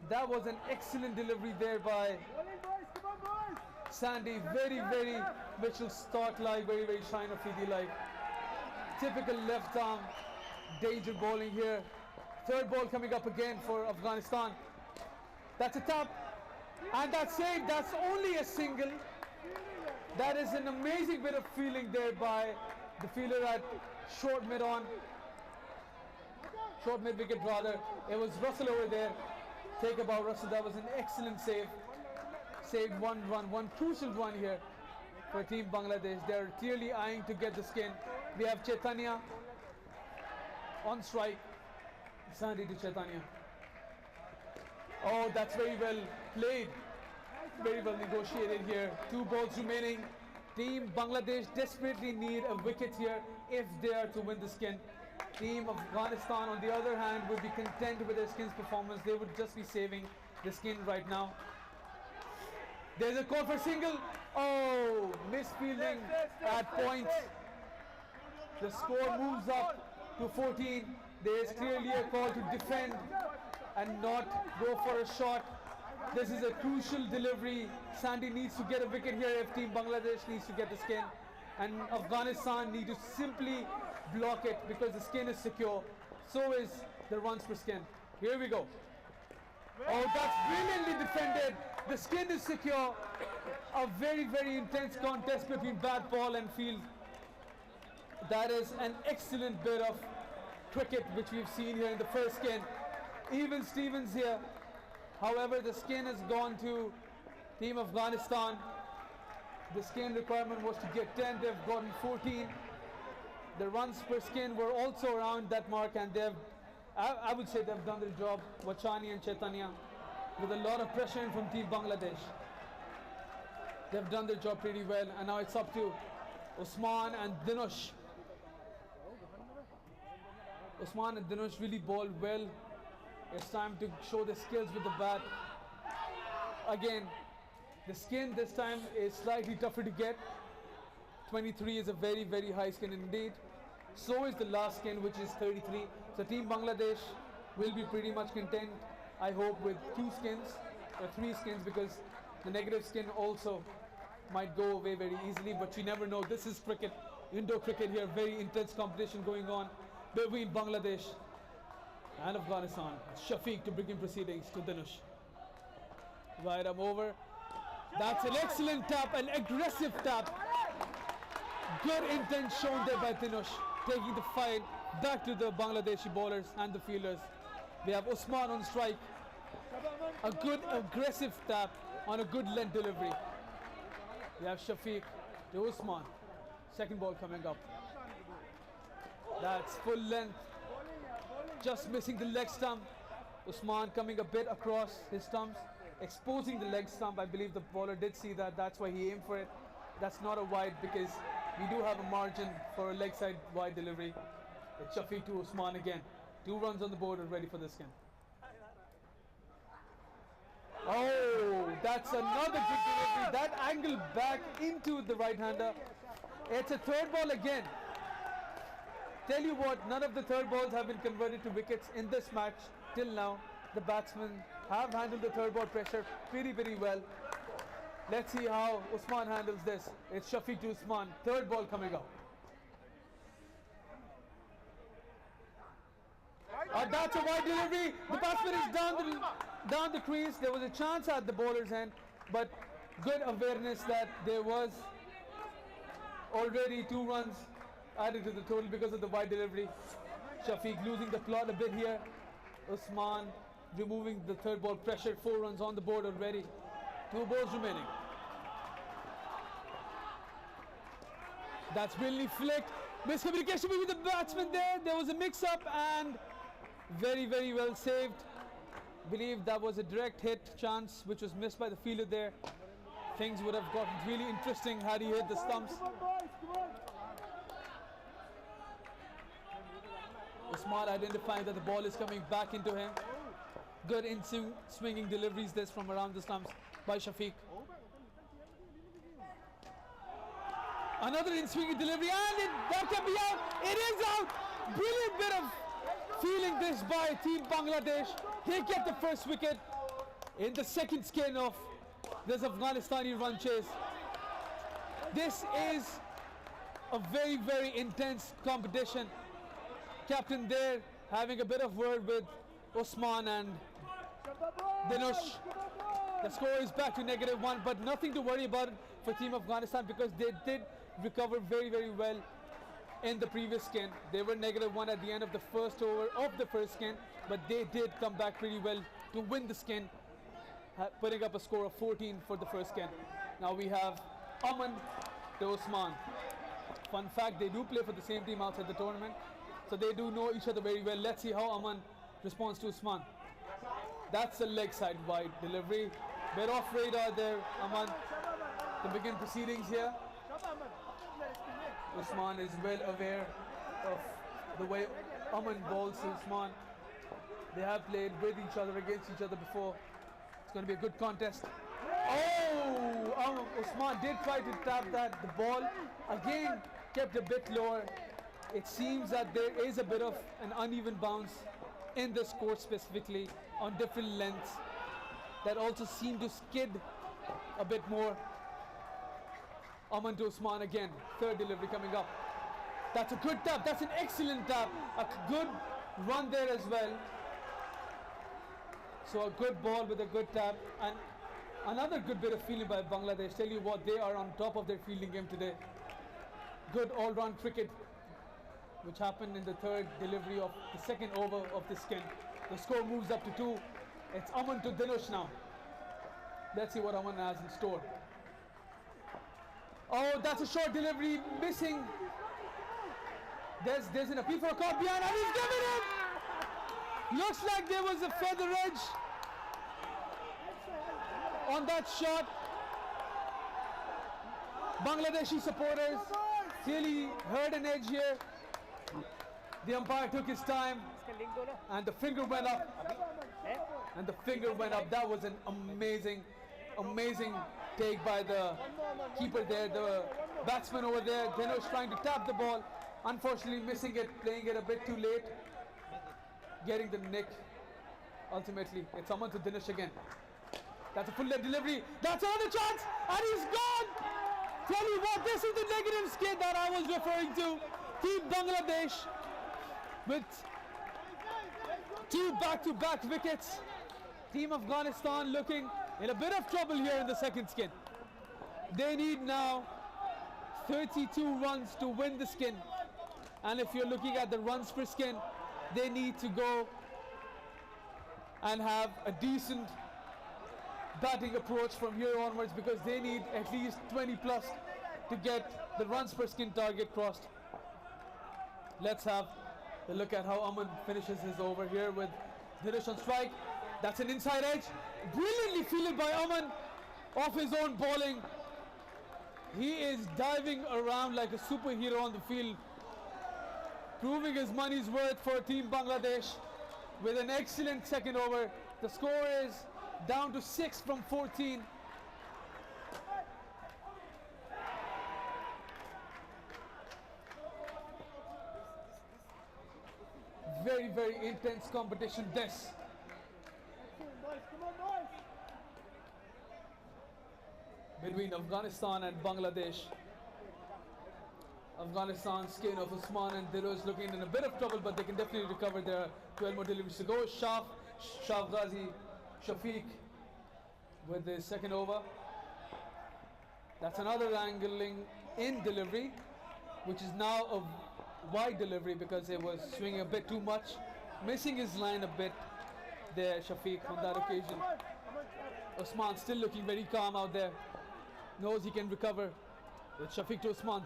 That was an excellent delivery there by Sandy. Very Mitchell Stark-like, very Shiner Fidi-like. Typical left arm danger bowling here. Third ball coming up again for Afghanistan. That's a tap, and that's saved. That's only a single. That is an amazing bit of fielding there by the fielder at short mid wicket rather. It was Russell over there. Take about Russell. That was an excellent save. Saved one run, one crucial run here for Team Bangladesh. They're clearly eyeing to get the skin. We have Chaitanya on strike. Sandy to Chaitanya. Oh, that's very well played. Very well negotiated here. 2 balls remaining. Team Bangladesh desperately need a wicket here if they are to win the skin. Team Afghanistan, on the other hand, would be content with their skins performance. They would just be saving the skin right now. There's a call for single. Oh, misfielding at points. The score moves up to 14. There is clearly a call to defend and not go for a shot. This is a crucial delivery. Sandy needs to get a wicket here if Team Bangladesh needs to get the skin. And Afghanistan need to simply block it because the skin is secure. So is the runs per skin. Here we go. Oh, that's brilliantly defended. The skin is secure. A very intense contest between bat ball and field. That is an excellent bit of cricket which we've seen here in the first skin. Even Stevens here. However, the skin has gone to Team Afghanistan. The skin requirement was to get 10. They've gotten 14. The runs per skin were also around that mark, and I would say they've done their job. Wachani and Chaitanya, with a lot of pressure in from Team Bangladesh. They've done their job pretty well, and now it's up to Usman and Dinush. Usman and Dinush really bowled well. It's time to show their skills with the bat. Again, the skin this time is slightly tougher to get. 23 is a very high skin indeed. So is the last skin, which is 33. So Team Bangladesh will be pretty much content, I hope, with 2 skins or 3 skins, because the negative skin also might go away very easily, but you never know. This is cricket, indoor cricket here. Very intense competition going on between Bangladesh and Afghanistan. Shafiq to begin proceedings to Dinush. Right arm over. That's an excellent tap, an aggressive tap. Good intent shown there by Dinush, taking the fight back to the Bangladeshi bowlers and the fielders. We have Usman on strike. A good aggressive tap on a good length delivery. We have Shafiq to Usman. Second ball coming up. That's full length. Just missing the leg stump. Usman coming a bit across his stumps, exposing the leg stump. I believe the bowler did see that. That's why he aimed for it. That's not a wide, because we do have a margin for a leg side wide delivery. It's Shafiq to Usman again. 2 runs on the board and ready for the skin. Oh, that's another big delivery. That angle back into the right-hander. It's a third ball again. Tell you what, none of the third balls have been converted to wickets in this match till now. The batsmen have handled the third ball pressure pretty well. Let's see how Usman handles this. It's Shafiq to Usman. Third ball coming up. That's a wide delivery. The batsman is down the crease. There was a chance at the bowler's end, but good awareness that there was already 2 runs added to the total because of the wide delivery. Shafiq losing the plot a bit here. Usman removing the third ball pressure. 4 runs on the board already. 2 balls remaining. That's brilliantly flicked. Miscommunication between the batsmen there. There was a mix-up and very well saved. Believe that was a direct hit chance which was missed by the fielder there. Things would have gotten really interesting had he hit the stumps. Usman identifying that the ball is coming back into him. Good swinging deliveries this from around the stumps by Shafiq. Another in-swinging delivery, and that can be out. It is out. Brilliant bit of feeling this by Team Bangladesh. They get the first wicket in the second skin of this Afghanistani run chase. This is a very, very intense competition. Captain there having a bit of word with Usman and Dinush. The score is back to -1, but nothing to worry about for Team Afghanistan because they did recover very, very well in the previous skin. They were -1 at the end of the first over of the first skin, but they did come back pretty well to win the skin, putting up a score of 14 for the first skin. Now we have Aman to Usman. Fun fact, they do play for the same team outside the tournament, so they do know each other very well. Let's see how Aman responds to Usman. That's a leg side wide delivery. Bit off radar there, Aman, to begin proceedings here. Usman is well aware of the way Aman bowls to Usman. They have played with each other, against each other before. It's going to be a good contest. Oh, Usman did try to tap that. The ball again kept a bit lower. It seems that there is a bit of an uneven bounce in this course specifically on different lengths that also seem to skid a bit more. Aman to Usman again, third delivery coming up. That's a good tap, that's an excellent tap. A good run there as well. So a good ball with a good tap, and another good bit of fielding by Bangladesh. Tell you what, they are on top of their fielding game today. Good all-round cricket, which happened in the third delivery of the second over of the skin. The score moves up to 2. It's Aman to Dinush now. Let's see what Aman has in store. Oh, that's a short delivery, missing. There's an appeal for a caught behind, and he's given it! Looks like there was a feather edge on that shot. Bangladeshi supporters clearly heard an edge here. The umpire took his time, and the finger went up. And the finger went up. That was an amazing take by the keeper there, the batsman over there. Dinush trying to tap the ball, unfortunately missing it, playing it a bit too late, getting the nick. Ultimately, it's Aman to Dinush again. That's a full leg delivery. That's another chance, and he's gone. Tell you what, this is the negative skid that I was referring to. Team Bangladesh with 2 back-to-back wickets. Team Afghanistan looking in a bit of trouble here in the second skin. They need now 32 runs to win the skin. And if you're looking at the runs per skin, they need to go and have a decent batting approach from here onwards, because they need at least 20 plus to get the runs per skin target crossed. Let's have a look at how Aman finishes his over here with Dinush on strike. That's an inside edge, brilliantly fielded by Aman off his own bowling. He is diving around like a superhero on the field, proving his money's worth for Team Bangladesh with an excellent second over. The score is down to 6 from 14. Very, very intense competition this. Between Afghanistan and Bangladesh. Afghanistan's skin of Usman and Dinush looking in a bit of trouble, but they can definitely recover. There are 12 more deliveries to go. Shaf Ghazi, Shafiq with the second over. That's another angling in delivery, which is now a wide delivery because it was swinging a bit too much, missing his line a bit there, Shafiq, on that occasion. Usman still looking very calm out there, knows he can recover with Shafiq to Usman.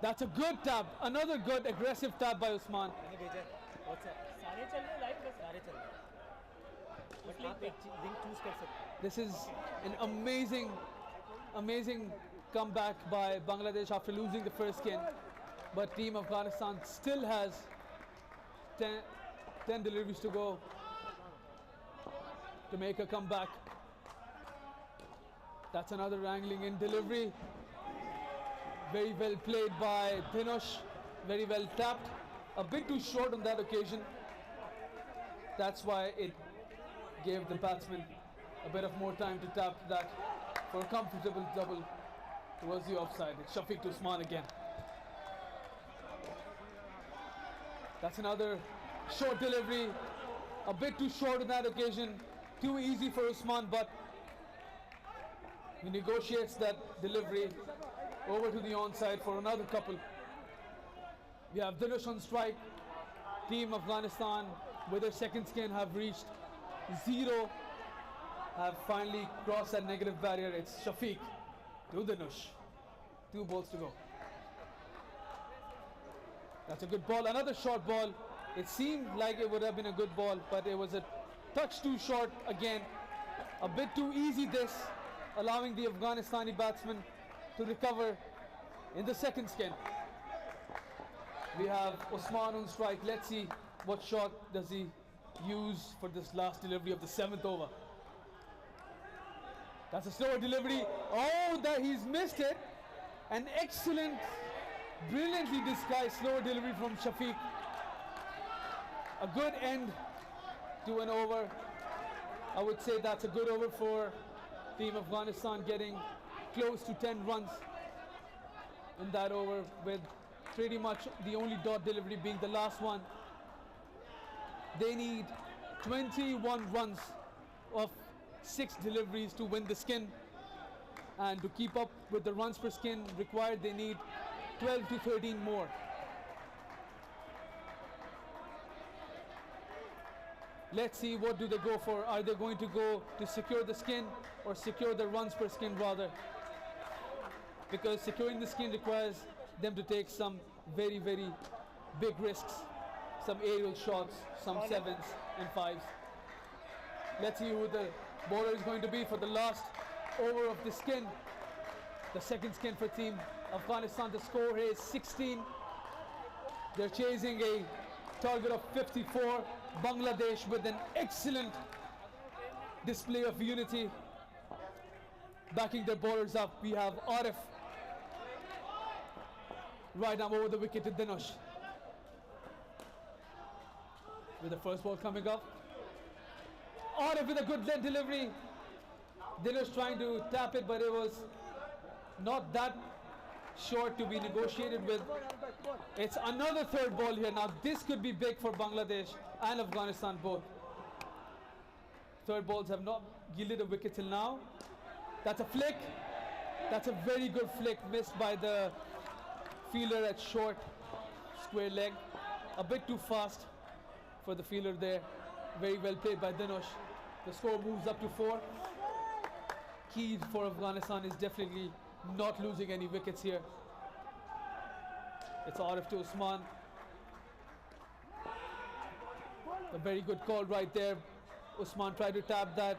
That's a good tap, another good aggressive tap by Usman. This is an amazing comeback by Bangladesh after losing the first skin. but Team Afghanistan still has 10 deliveries to go to make a comeback. That's another wrangling in delivery. Very well played by Dinush, very well tapped. A bit too short on that occasion. That's why it gave the batsman a bit of more time to tap that for a comfortable double towards the offside. It's Shafiq to Usman again. That's another short delivery. A bit too short on that occasion. Too easy for Usman, but he negotiates that delivery over to the onside for another couple. We have Dinush on strike. Team Afghanistan with their second skin have reached 0, have finally crossed that negative barrier. It's Shafiq to Dinush. 2 balls to go. That's a good ball. Another short ball. It seemed like it would have been a good ball, but it was a touch too short again. A bit too easy this, allowing the Afghanistani batsman to recover in the second skin. We have Usman on strike. Let's see what shot does he use for this last delivery of the 7th over. That's a slower delivery. Oh, that he's missed it. An excellent, brilliantly disguised slower delivery from Shafiq. A good end to an over. I would say that's a good over for Team Afghanistan, getting close to 10 runs in that over, with pretty much the only dot delivery being the last one. They need 21 runs of 6 deliveries to win the skin, and to keep up with the runs per skin required, they need 12 to 13 more. Let's see, what do they go for? Are they going to go to secure the skin or secure the runs per skin rather? Because securing the skin requires them to take some very, very big risks, some aerial shots, some 7s and 5s. Let's see who the bowler is going to be for the last over of the skin. The second skin for Team Afghanistan. The score here is 16. They're chasing a target of 54. Bangladesh with an excellent display of unity, backing their bowlers up. We have Arif right now over the wicket to Dinush, with the first ball coming up. Arif with a good lead delivery. Dinush trying to tap it, but it was not that short to be negotiated with. It's another third ball here. Now this could be big for Bangladesh and Afghanistan both. Third balls have not yielded a wicket till now. That's a flick. That's a very good flick, missed by the fielder at short square leg. A bit too fast for the fielder there. Very well played by Dinush. The score moves up to 4. Key for Afghanistan is definitely not losing any wickets here. It's Arif to Usman. A very good call right there. Usman tried to tap that,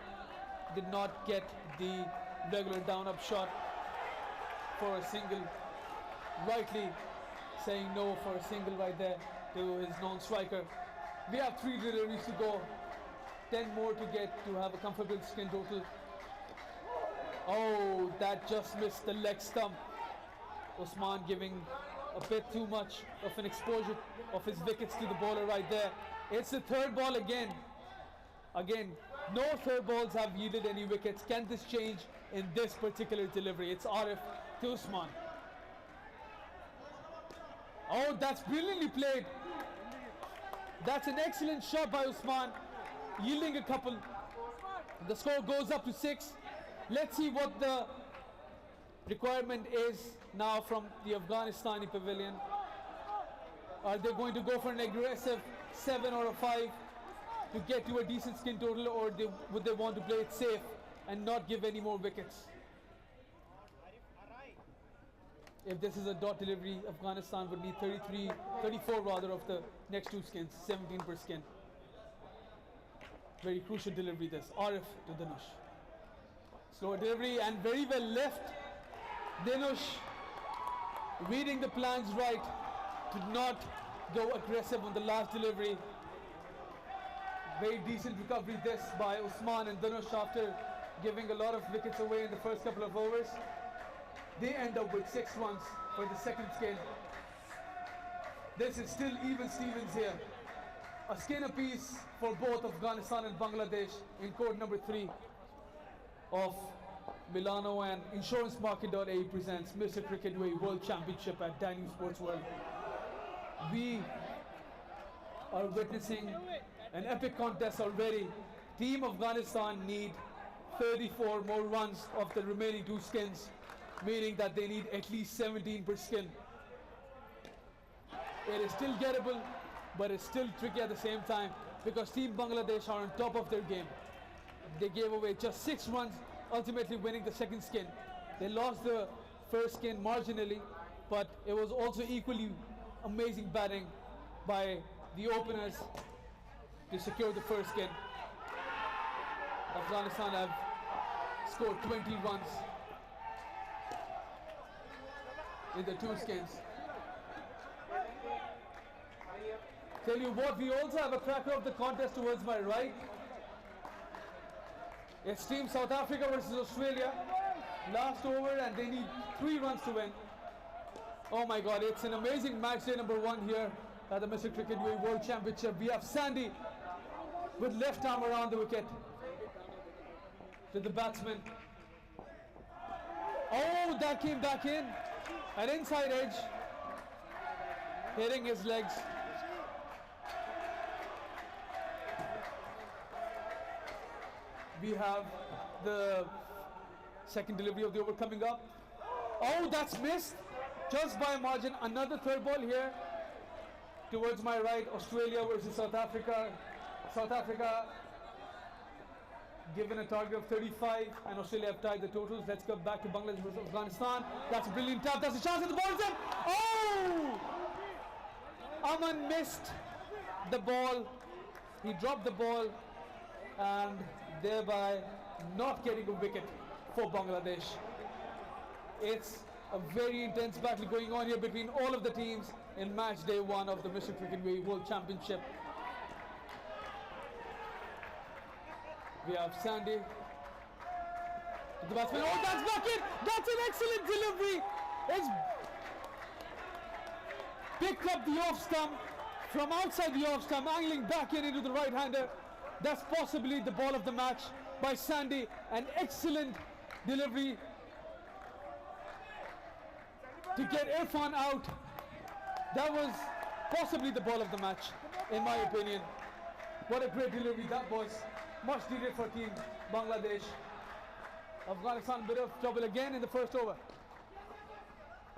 did not get the regular down-up shot for a single. Rightly saying no for a single right there to his non-striker. We have 3 deliveries to go, 10 more to get to have a comfortable skin total. Oh, that just missed the leg stump. Usman giving a bit too much of an exposure of his wickets to the bowler right there. It's the third ball again. Again, no third balls have yielded any wickets. Can this change in this particular delivery? It's Arif to Usman. Oh, that's brilliantly played. That's an excellent shot by Usman, yielding a couple. The score goes up to 6. Let's see what the requirement is now from the Afghanistani pavilion. Are they going to go for an aggressive 7 or a 5 to get to a decent skin total, or would they want to play it safe and not give any more wickets? If this is a dot delivery, Afghanistan would need 34 rather of the next 2 skins, 17 per skin. Very crucial delivery this. Arif to Dinush. Slower delivery and very well left. Dinush reading the plans right, did not go aggressive on the last delivery. Very decent recovery this by Usman and Dhanush after giving a lot of wickets away in the first couple of overs. They end up with 6 runs for the second skin. This is still even Stevens here. A skin apiece for both Afghanistan and Bangladesh in court number 3 of Milano, and InsuranceMarket.ae presents Mr. Cricket UAE World Championship at Danu Sports World. We are witnessing an epic contest already. Team Afghanistan need 34 more runs of the remaining 2 skins, meaning that they need at least 17 per skin. It is still gettable, but it's still tricky at the same time because Team Bangladesh are on top of their game. They gave away just 6 runs, ultimately winning the second skin. They lost the first skin marginally, but it was also equally amazing batting by the openers to secure the first skin. Afghanistan have scored 20 runs in the 2 skins. Tell you what, we also have a tracker of the contest towards my right. It's Team South Africa versus Australia. Last over and they need 3 runs to win. Oh my god, it's an amazing match day number 1 here at the Mr. Cricket UAE World Championship. We have Sandy with left arm around the wicket to the batsman. Oh, that came back in. An inside edge, hitting his legs. We have the second delivery of the over coming up. Oh, that's missed just by a margin. Another third ball here towards my right. Australia versus South Africa. South Africa given a target of 35 and Australia have tied the totals. Let's go back to Bangladesh versus Afghanistan. That's a brilliant tap. That's a chance at the ball. Oh! Aman missed the ball. He dropped the ball and thereby not getting a wicket for Bangladesh. It's a very intense battle going on here between all of the teams in match day 1 of the Mr. Cricket UAE World Championship. We have Sandy. The batsman. Oh, that's back in! That's an excellent delivery! It's picked up the off stump from outside the off stump, angling back in into the right hander. That's possibly the ball of the match by Sandy. An excellent delivery to get Irfan out. That was possibly the ball of the match, in my opinion. What a great delivery that was. Much needed for Team Bangladesh. Afghanistan a bit of trouble again in the first over.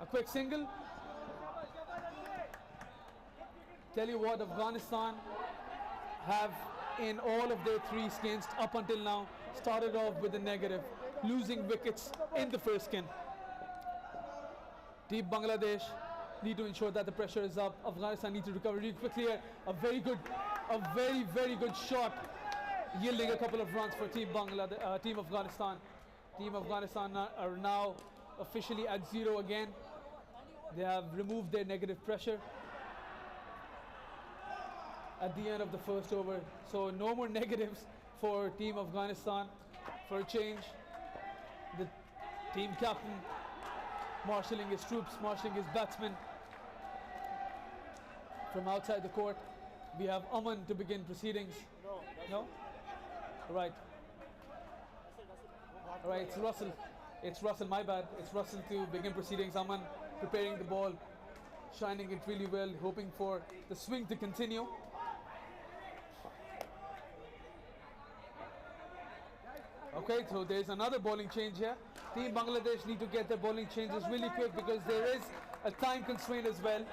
A quick single. Tell you what, Afghanistan have in all of their 3 skins up until now started off with a negative, losing wickets in the first skin. Team Bangladesh need to ensure that the pressure is up. Afghanistan need to recover really quickly here. A very good shot, yielding a couple of runs for Team Afghanistan. Team Afghanistan are now officially at 0 again. They have removed their negative pressure at the end of the first over. So no more negatives for Team Afghanistan. For a change, the team captain marshalling his troops, marshalling his batsmen from outside the court. We have Aman to begin proceedings. No? Right. Alright, it's Russell. It's Russell, my bad. It's Russell to begin proceedings. Aman preparing the ball, shining it really well, hoping for the swing to continue. Okay, so there's another bowling change here. Team Bangladesh need to get their bowling changes really quick because there is a time constraint as well.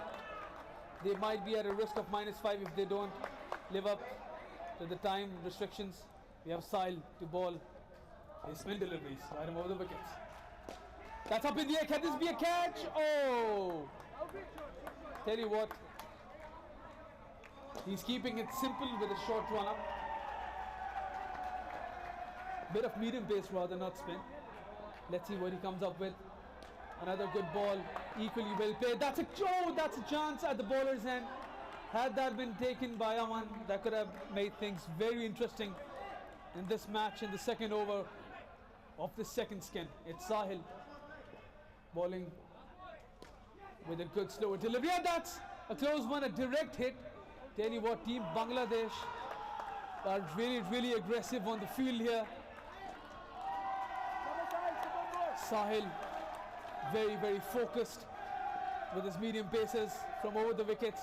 They might be at a risk of -5 if they don't live up to the time restrictions. We have Sahil to bowl his spin deliveries right over the wickets. That's up in the air. Can this be a catch? Oh! Tell you what, he's keeping it simple with a short run up. Bit of medium pace rather, not spin. Let's see what he comes up with. Another good ball, equally well played. That's a chance at the bowler's end. Had that been taken by Aman, that could have made things very interesting in this match in the second over of the second skin. It's Sahil bowling with a good slower delivery. Yeah, that's a close one, a direct hit. Tell you what, Team Bangladesh are really aggressive on the field here. Sahil very focused with his medium paces from over the wickets.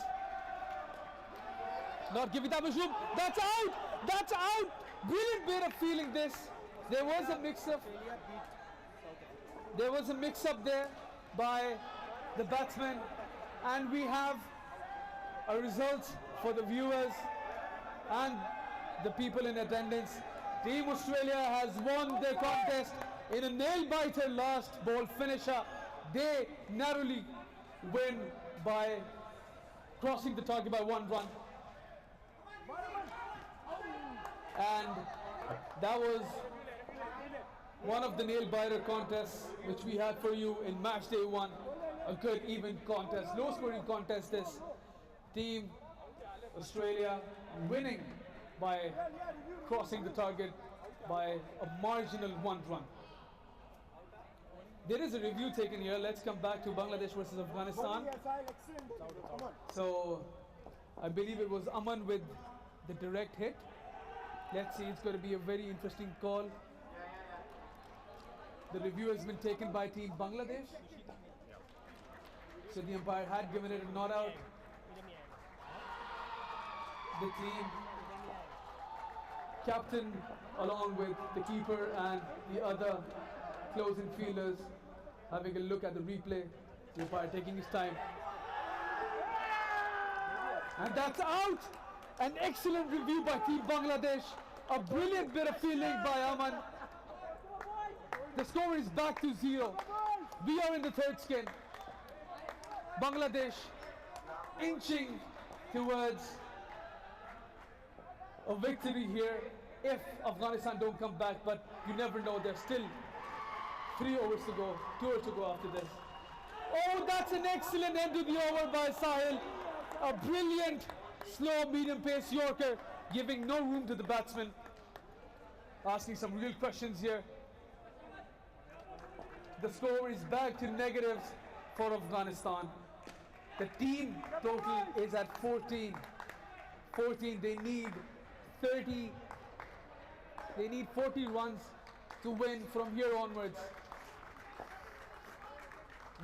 Not giving that much room. That's out. Brilliant bit of feeling this. There was a mix-up there by the batsman, and we have a result for the viewers and the people in attendance. Team Australia has won their contest in a nail-biter last ball finisher. They narrowly win by crossing the target by 1 run. And that was one of the nail-biter contests which we had for you in match day 1. A good even contest, low scoring contest this. Team Australia winning by crossing the target by a marginal 1 run. There is a review taken here. Let's come back to Bangladesh versus Afghanistan. So I believe it was Aman with the direct hit. Let's see, it's going to be a very interesting call. The review has been taken by Team Bangladesh. So the umpire had given it a not out. The team captain along with the keeper and the other closing fielders having a look at the replay. The umpire taking his time. And that's out! An excellent review by Team Bangladesh. A brilliant bit of fielding by Aman. The score is back to 0. We are in the third skin. Bangladesh inching towards a victory here if Afghanistan don't come back, but you never know. There's still 3 overs to go, 2 overs to go after this. Oh, that's an excellent end to the over by Sahil. A brilliant slow medium pace Yorker, giving no room to the batsman. Asking some real questions here. The score is back to negatives for Afghanistan. The team total is at 14. They need 30. They need 40 runs to win from here onwards.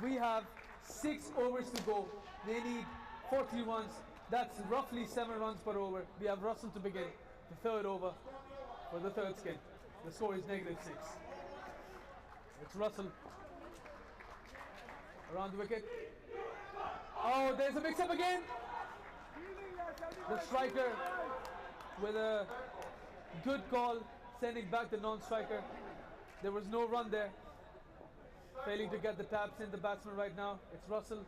We have 6 overs to go. They need 40 runs. That's roughly 7 runs per over. We have Russell to begin the third over for the third skin. The score is -6. It's Russell around the wicket. Oh, there's a mix-up again. The striker with a good call, sending back the non-striker. There was no run there. Failing to get the taps in the batsman right now. It's Russell.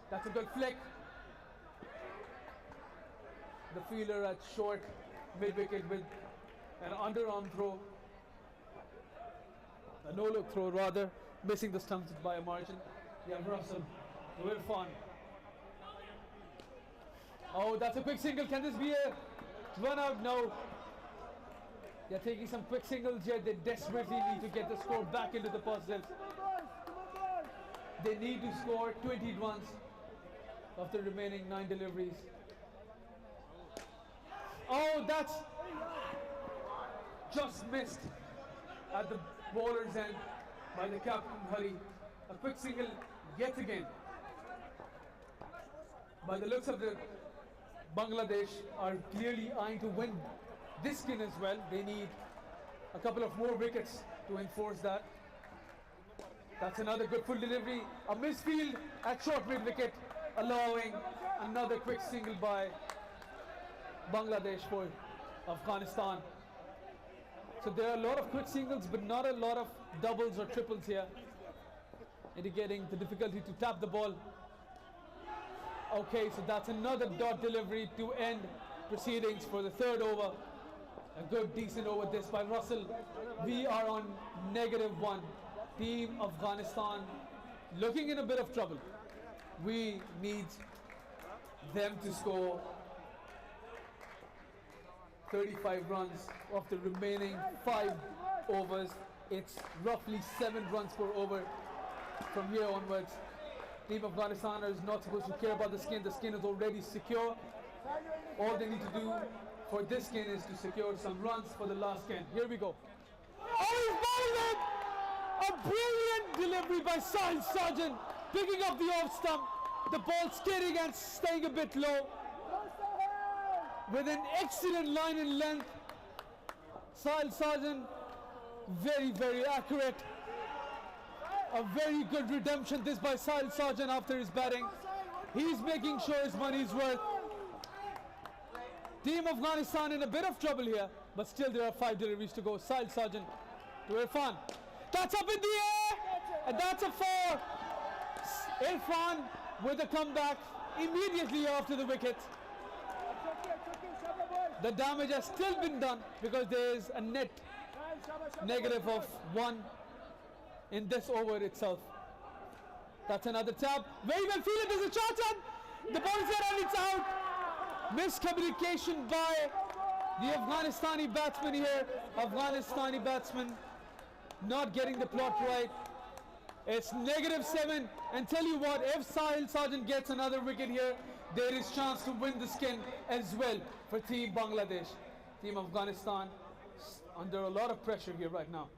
That's a good flick. The fielder at short mid-wicket with an underarm throw. A no-look throw rather, missing the stumps by a margin. Yeah, Russell, Irfan. Oh, that's a quick single. Can this be a run out? No. They're taking some quick singles here. They desperately need to get the score back into the positives. They need to score 20 runs of the remaining 9 deliveries. Oh, that's just missed at the bowler's end by the captain, Hari. A quick single yet again. By the looks of the Bangladesh are clearly eyeing to win this skin as well. They need a couple of more wickets to enforce that. That's another good full delivery. A misfield at short mid-wicket, allowing another quick single by Bangladesh for Afghanistan. So there are a lot of quick singles, but not a lot of doubles or triples here, indicating the difficulty to tap the ball. Okay, so that's another dot delivery to end proceedings for the third over. A good, decent over this by Russell. We are on -1. Team Afghanistan looking in a bit of trouble. We need them to score 35 runs of the remaining 5 overs. It's roughly 7 runs per over from here onwards. Team Afghanistan is not supposed to care about the skin. The skin is already secure. All they need to do for this skin is to secure some runs for the last skin. Here we go. Oh, he's bowled it! A brilliant delivery by Sahil Sarjan, picking up the off stump. The ball skidding and staying a bit low. With an excellent line and length. Sahil Sarjan, very, very accurate. A very good redemption this by Sahil Sarjan after his batting. He's making sure his money's worth. Team Afghanistan in a bit of trouble here, but still there are 5 deliveries to go. Sahil Sarjan to Irfan. That's up in the air, and that's a 4. Irfan with a comeback immediately after the wicket. The damage has still been done because there is a net negative of 1 in this over itself. That's another tap. Very well fielded. There's a shot and the ball is there and it's out. Miscommunication by the Afghanistani batsman here. Afghanistani batsman not getting the plot right. It's -7, and tell you what, if Sahil Sarjan gets another wicket here, there is chance to win the skin as well for Team Bangladesh. Team Afghanistan under a lot of pressure here right now.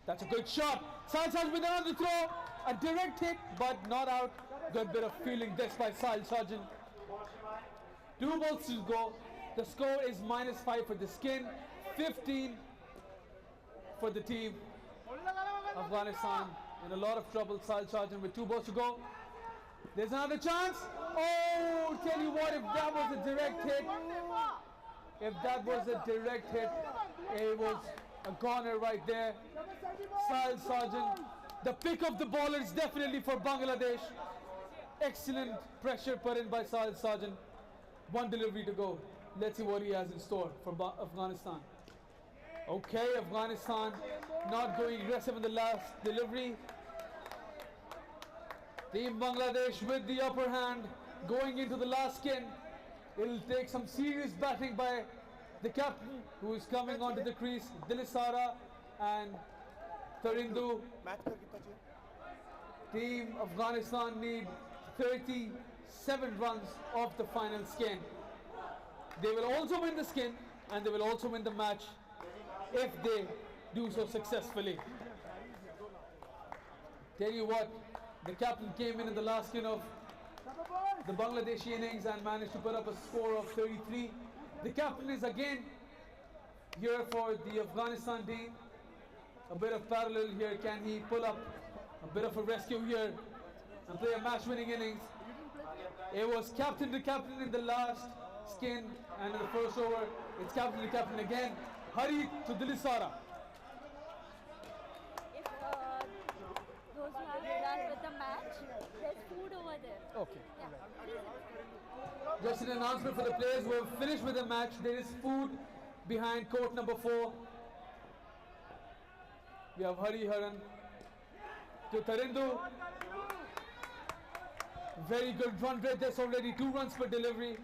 That's a good shot. Sahil Sarjan with another throw, a direct hit but not out. Good bit of fielding this by Sahil Sarjan. 2 balls to go. The score is -5 for the skin, 15 for the team. Afghanistan in a lot of trouble. Sahil Sarjan with 2 balls to go. There's another chance. Oh, tell you what, if that was a direct hit, it was a goner right there. Sahil Sarjan, the pick of the bowlers definitely for Bangladesh. Excellent pressure put in by Sahil Sarjan. 1 delivery to go. Let's see what he has in store for Afghanistan. Okay, Afghanistan not going aggressive in the last delivery. Team Bangladesh with the upper hand going into the last skin. It'll take some serious batting by the captain who is coming onto the crease, Dilisara and Tarindu. Team Afghanistan need 37 runs off the final skin. They will also win the skin and they will also win the match if they do so successfully. Tell you what, the captain came in the last skin of the Bangladeshi innings and managed to put up a score of 33. The captain is again here for the Afghanistan team. A bit of parallel here. Can he pull up a bit of a rescue here and play a match-winning innings? It was captain to captain in the last skin and in the first over. It's captain to captain again. Hari to Dilisara. If those who have done with the match, there's food over there. Okay. Yeah. Just an announcement for the players who have finished with the match. There is food behind court number 4. We have Hari Haran to Tarindu. Very good run rate. There's already 2 runs per delivery.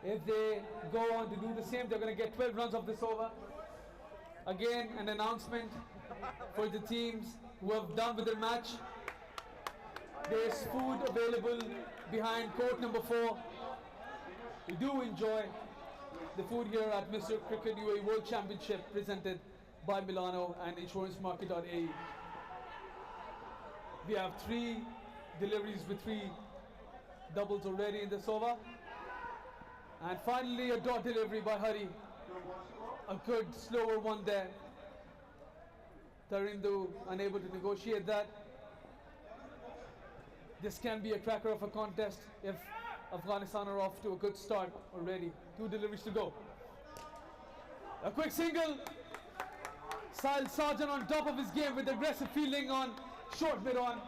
If they go on to do the same, they're going to get 12 runs off this over. Again, an announcement for the teams who have done with their match. There's food available behind court number 4. We do enjoy the food here at Mr. Cricket UAE World Championship presented by Milano and insurancemarket.ae. We have 3 deliveries with 3 doubles already in this over. And finally a dot delivery by Hari. A good slower one there. Tarindu unable to negotiate that. This can be a cracker of a contest if Afghanistan are off to a good start already. 2 deliveries to go. A quick single. Sahil Sarjan on top of his game with aggressive fielding on short mid-on.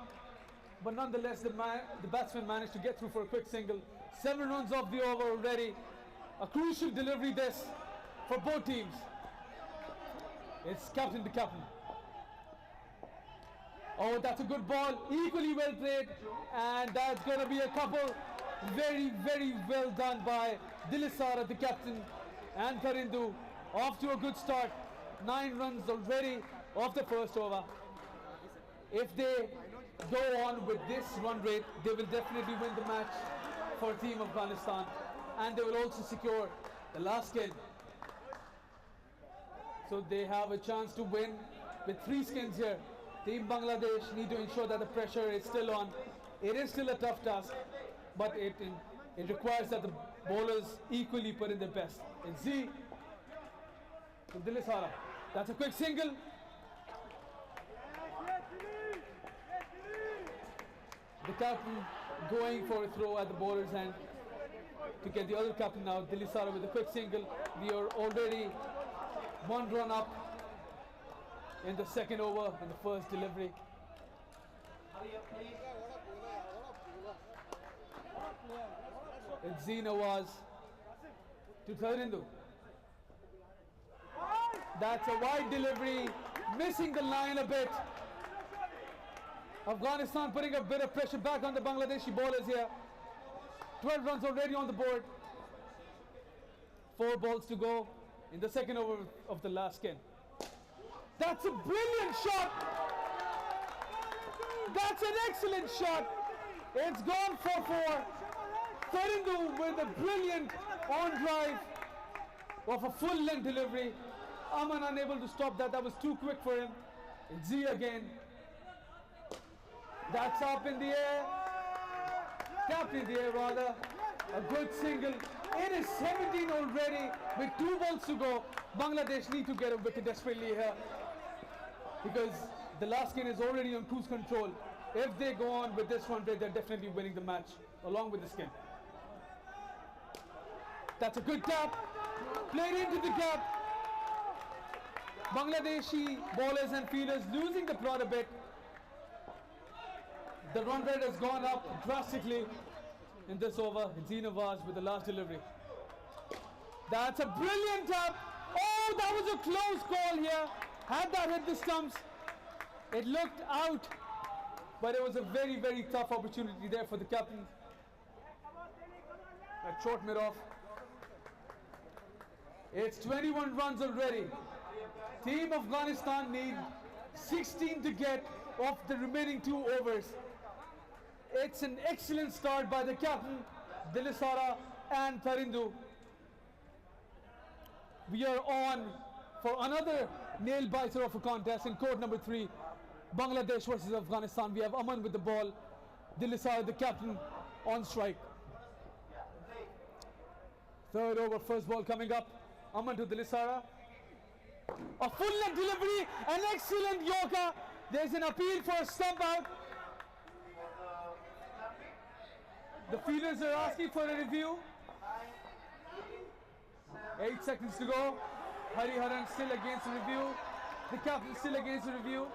But nonetheless, the batsman managed to get through for a quick single. 7 runs off the over already. A crucial delivery this for both teams. It's captain to captain. Oh, that's a good ball, equally well played, and that's going to be a couple. Very, very well done by Dilisara, the captain, and Karindu. Off to a good start. 9 runs already off the first over. If they go on with this run rate, they will definitely win the match for Team Afghanistan, and they will also secure the last skin. So they have a chance to win with 3 skins here. Team Bangladesh need to ensure that the pressure is still on. It is still a tough task, but it requires that the bowlers equally put in their best. And Z to Dilisara. That's a quick single. The captain going for a throw at the bowler's end to get the other captain out. Dilisara with a quick single. We are already 1 run up in the second over in the first delivery. It's Nawaz to Karindu. That's a wide delivery, missing the line a bit. Afghanistan putting a bit of pressure back on the Bangladeshi bowlers here. 12 runs already on the board. 4 balls to go in the second over of the last skin. That's a brilliant shot. That's an excellent shot. It's gone for 4. Karindu with a brilliant on drive of a full length delivery. Aman unable to stop that. That was too quick for him. It's Z again. That's up in the air. Tapped in the air rather. A good single. It is 17 already with 2 balls to go. Bangladesh need to get a wicket desperately here because the last skin is already on cruise control. If they go on with this one, they're definitely winning the match along with the skin. That's a good tap. Played into the gap. Bangladeshi bowlers and fielders losing the plot a bit. The run rate has gone up drastically in this over. It's Nawaz with the last delivery. That's a brilliant tap. Oh, that was a close call here. Had that hit the stumps, it looked out, but it was a very, very tough opportunity there for the captain. A short mid off. It's 21 runs already. Team Afghanistan need 16 to get off the remaining 2 overs. It's an excellent start by the captain, Dilisara and Karindu. We are on for another nail biter of a contest in court number 3, Bangladesh versus Afghanistan. We have Aman with the ball, Dilisara the captain on strike. Third over, first ball coming up. Aman to Dilisara. A full length delivery, an excellent Yorker. There's an appeal for a stump out. The fielders are asking for a review. 8 seconds to go. Hariharan still against review. The captain still against review.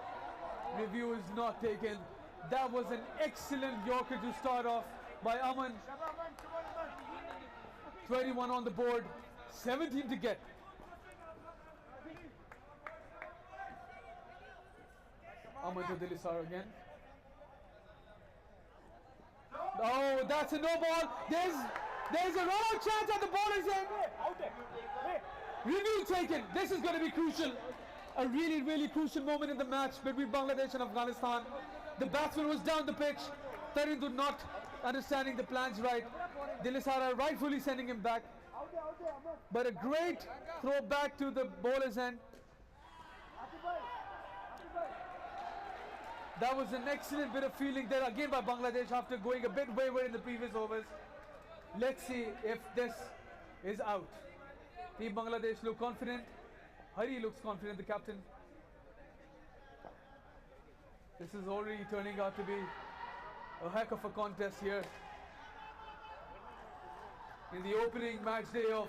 Review is not taken. That was an excellent Yorker to start off by Aman. 21 on the board, 17 to get. Aman to Dilisara again. Oh, that's a no ball. There's a run-out chance at the baller's end. Review taken. This is going to be crucial. A really, really crucial moment in the match between Bangladesh and Afghanistan. The batsman was down the pitch. Karindu not understanding the plans right. Dilisara rightfully sending him back. But a great throw back to the bowler's end. That was an excellent bit of fielding there again by Bangladesh after going a bit wayward in the previous overs. Let's see if this is out. Team Bangladesh look confident. Hari looks confident, the captain. This is already turning out to be a heck of a contest here in the opening match day of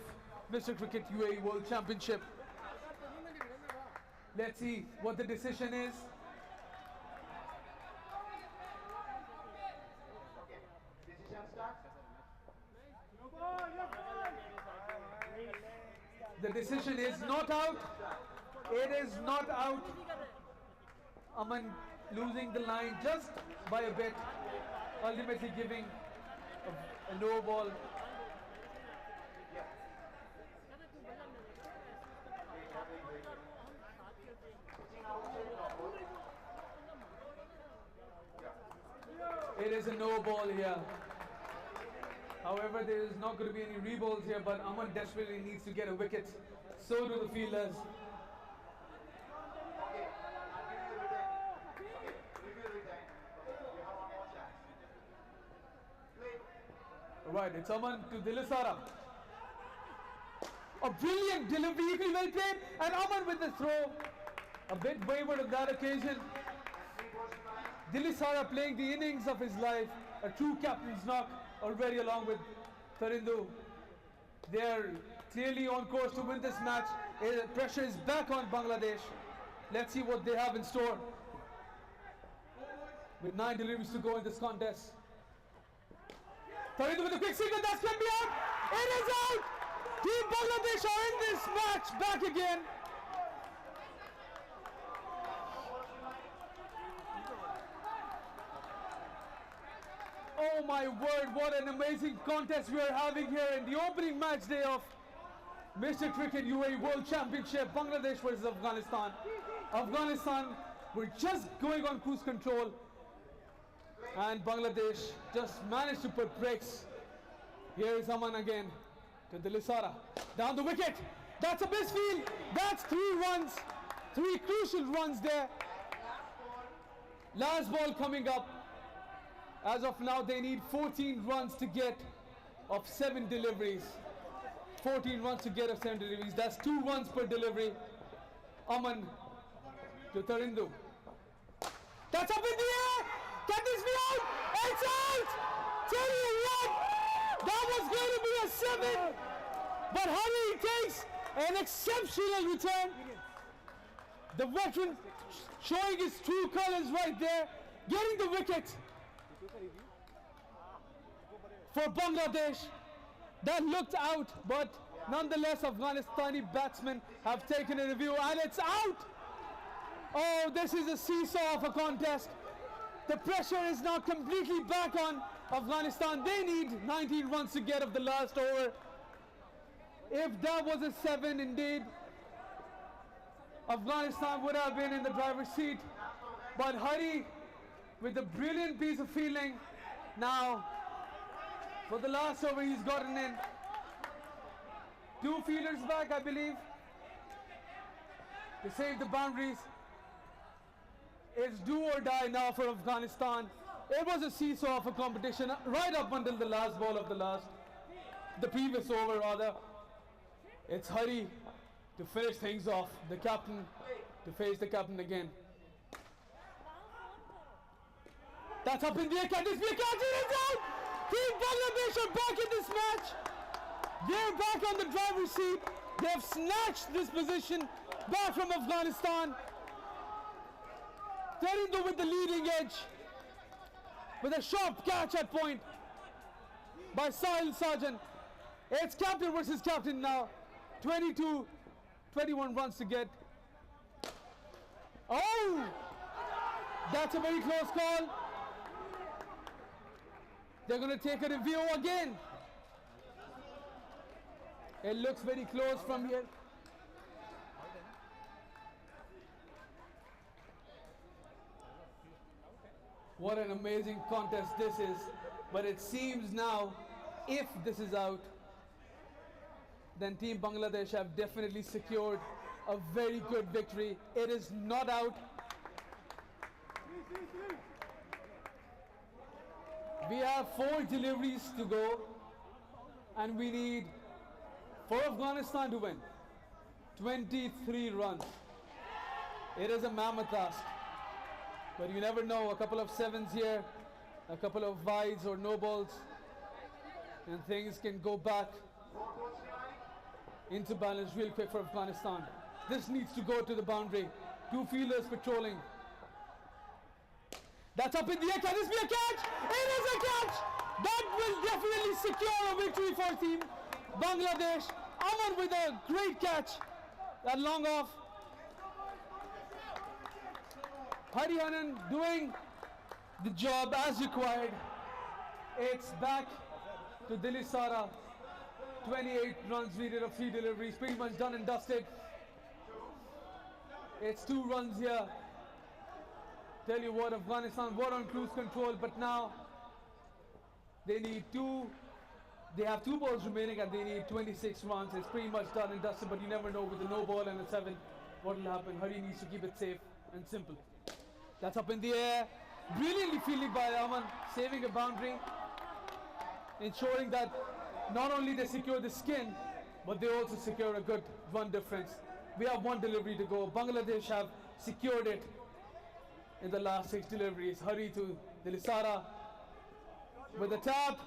Mr. Cricket UAE World Championship. Let's see what the decision is. The decision is not out. It is not out. Aman losing the line just by a bit, ultimately giving a no ball. It is a no ball here. However, there is not going to be any reballs here, but Aman desperately needs to get a wicket. So do the fielders. Right, it's Aman to Dilisara. A brilliant delivery, equally well played, and Aman with the throw. A bit wayward on that occasion. Dilisara playing the innings of his life, a true captain's knock already along with Tarindu. They are clearly on course to win this match. Pressure is back on Bangladesh. Let's see what they have in store. With 9 deliveries to go in this contest. Tarindu with a quick single, that's going to be out. It is out. Team Bangladesh are in this match back again. Oh my word, what an amazing contest we are having here in the opening match day of Mr. Cricket UAE World Championship, Bangladesh versus Afghanistan. Afghanistan were just going on cruise control and Bangladesh just managed to put brakes. Here is Aman again to Dilisara. Down the wicket. That's a misfield. That's 3 runs. 3 crucial runs there. Last ball coming up. As of now, they need 14 runs to get of 7 deliveries. 14 runs to get of 7 deliveries. That's 2 runs per delivery. Aman to Tarindu. That's up in the air! Can this be out? It's out! Tell you what, that was going to be a 7. But Hari takes an exceptional return. The veteran showing his true colors right there. Getting the wicket for Bangladesh. That looked out, but nonetheless Afghanistani batsmen have taken a review and it's out. Oh, this is a seesaw of a contest. The pressure is now completely back on Afghanistan. They need 19 runs to get of the last over. If that was a 7 indeed, Afghanistan would have been in the driver's seat. But Hari with a brilliant piece of fielding. Now, for the last over, he's gotten in. 2 fielders back, I believe, to save the boundaries. It's do or die now for Afghanistan. It was a seesaw of a competition right up until the last ball of the previous over rather. It's Hari to finish things off. The captain to face the captain again. That's up in the air. Can this be a catch? It is out! Team Bangladesh are back in this match. They're back on the driver's seat. They have snatched this position back from Afghanistan. Tarindu with the leading edge. With a sharp catch at point by Sahil Sarjan. It's captain versus captain now. 21 runs to get. Oh! That's a very close call. They're going to take a review again. It looks very close from here. What an amazing contest this is. But it seems now, if this is out, then Team Bangladesh have definitely secured a very good victory. It is not out. We have 4 deliveries to go and we need for Afghanistan to win 23 runs. It is a mammoth task, but you never know. A couple of 7s here, a couple of wides or no balls, and things can go back into balance real quick for Afghanistan. This needs to go to the boundary. 2 fielders patrolling. That's up in the air. Can this be a catch? It is a catch! That will definitely secure a victory for Team Bangladesh. Aman with a great catch. That long off. Hariharan doing the job as required. It's back to Dilisara. 28 runs needed of 3 deliveries, pretty much done and dusted. It's 2 runs here. Tell you what, Afghanistan were on cruise control, but now they need 2. They have 2 balls remaining and they need 26 runs. It's pretty much done and dusted, but you never know with the no ball and a 7 what will happen. Hari needs to keep it safe and simple. That's up in the air. Brilliantly fielded by Aman, saving a boundary, ensuring that not only they secure the skin, but they also secure a good run difference. We have 1 delivery to go. Bangladesh have secured it in the last 6 deliveries. Hari to Dilisara with the tap.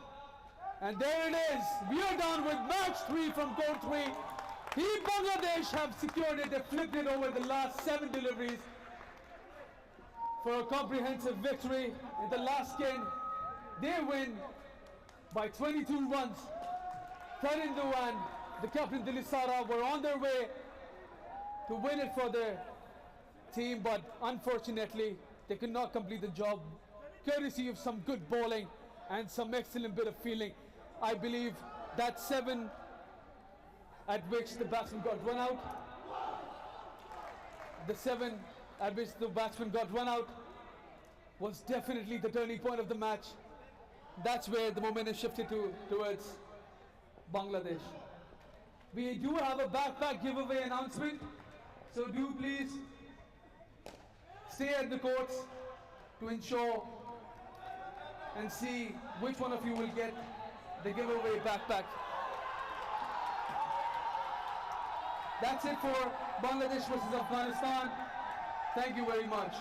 And there it is. We are done with match 3 from court 3. Bangladesh have secured it. They flipped it over the last 7 deliveries for a comprehensive victory in the last game. They win by 22 runs. Tarindu and the captain Dilisara were on their way to win it for their team, but unfortunately they could not complete the job, courtesy of some good bowling and some excellent bit of fielding. I believe that 7 at which the batsman got run out, the 7 at which the batsman got run out was definitely the turning point of the match. That's where the momentum shifted towards Bangladesh. We do have a backpack giveaway announcement, so do please stay at the courts to ensure and see which one of you will get the giveaway backpack. That's it for Bangladesh versus Afghanistan. Thank you very much.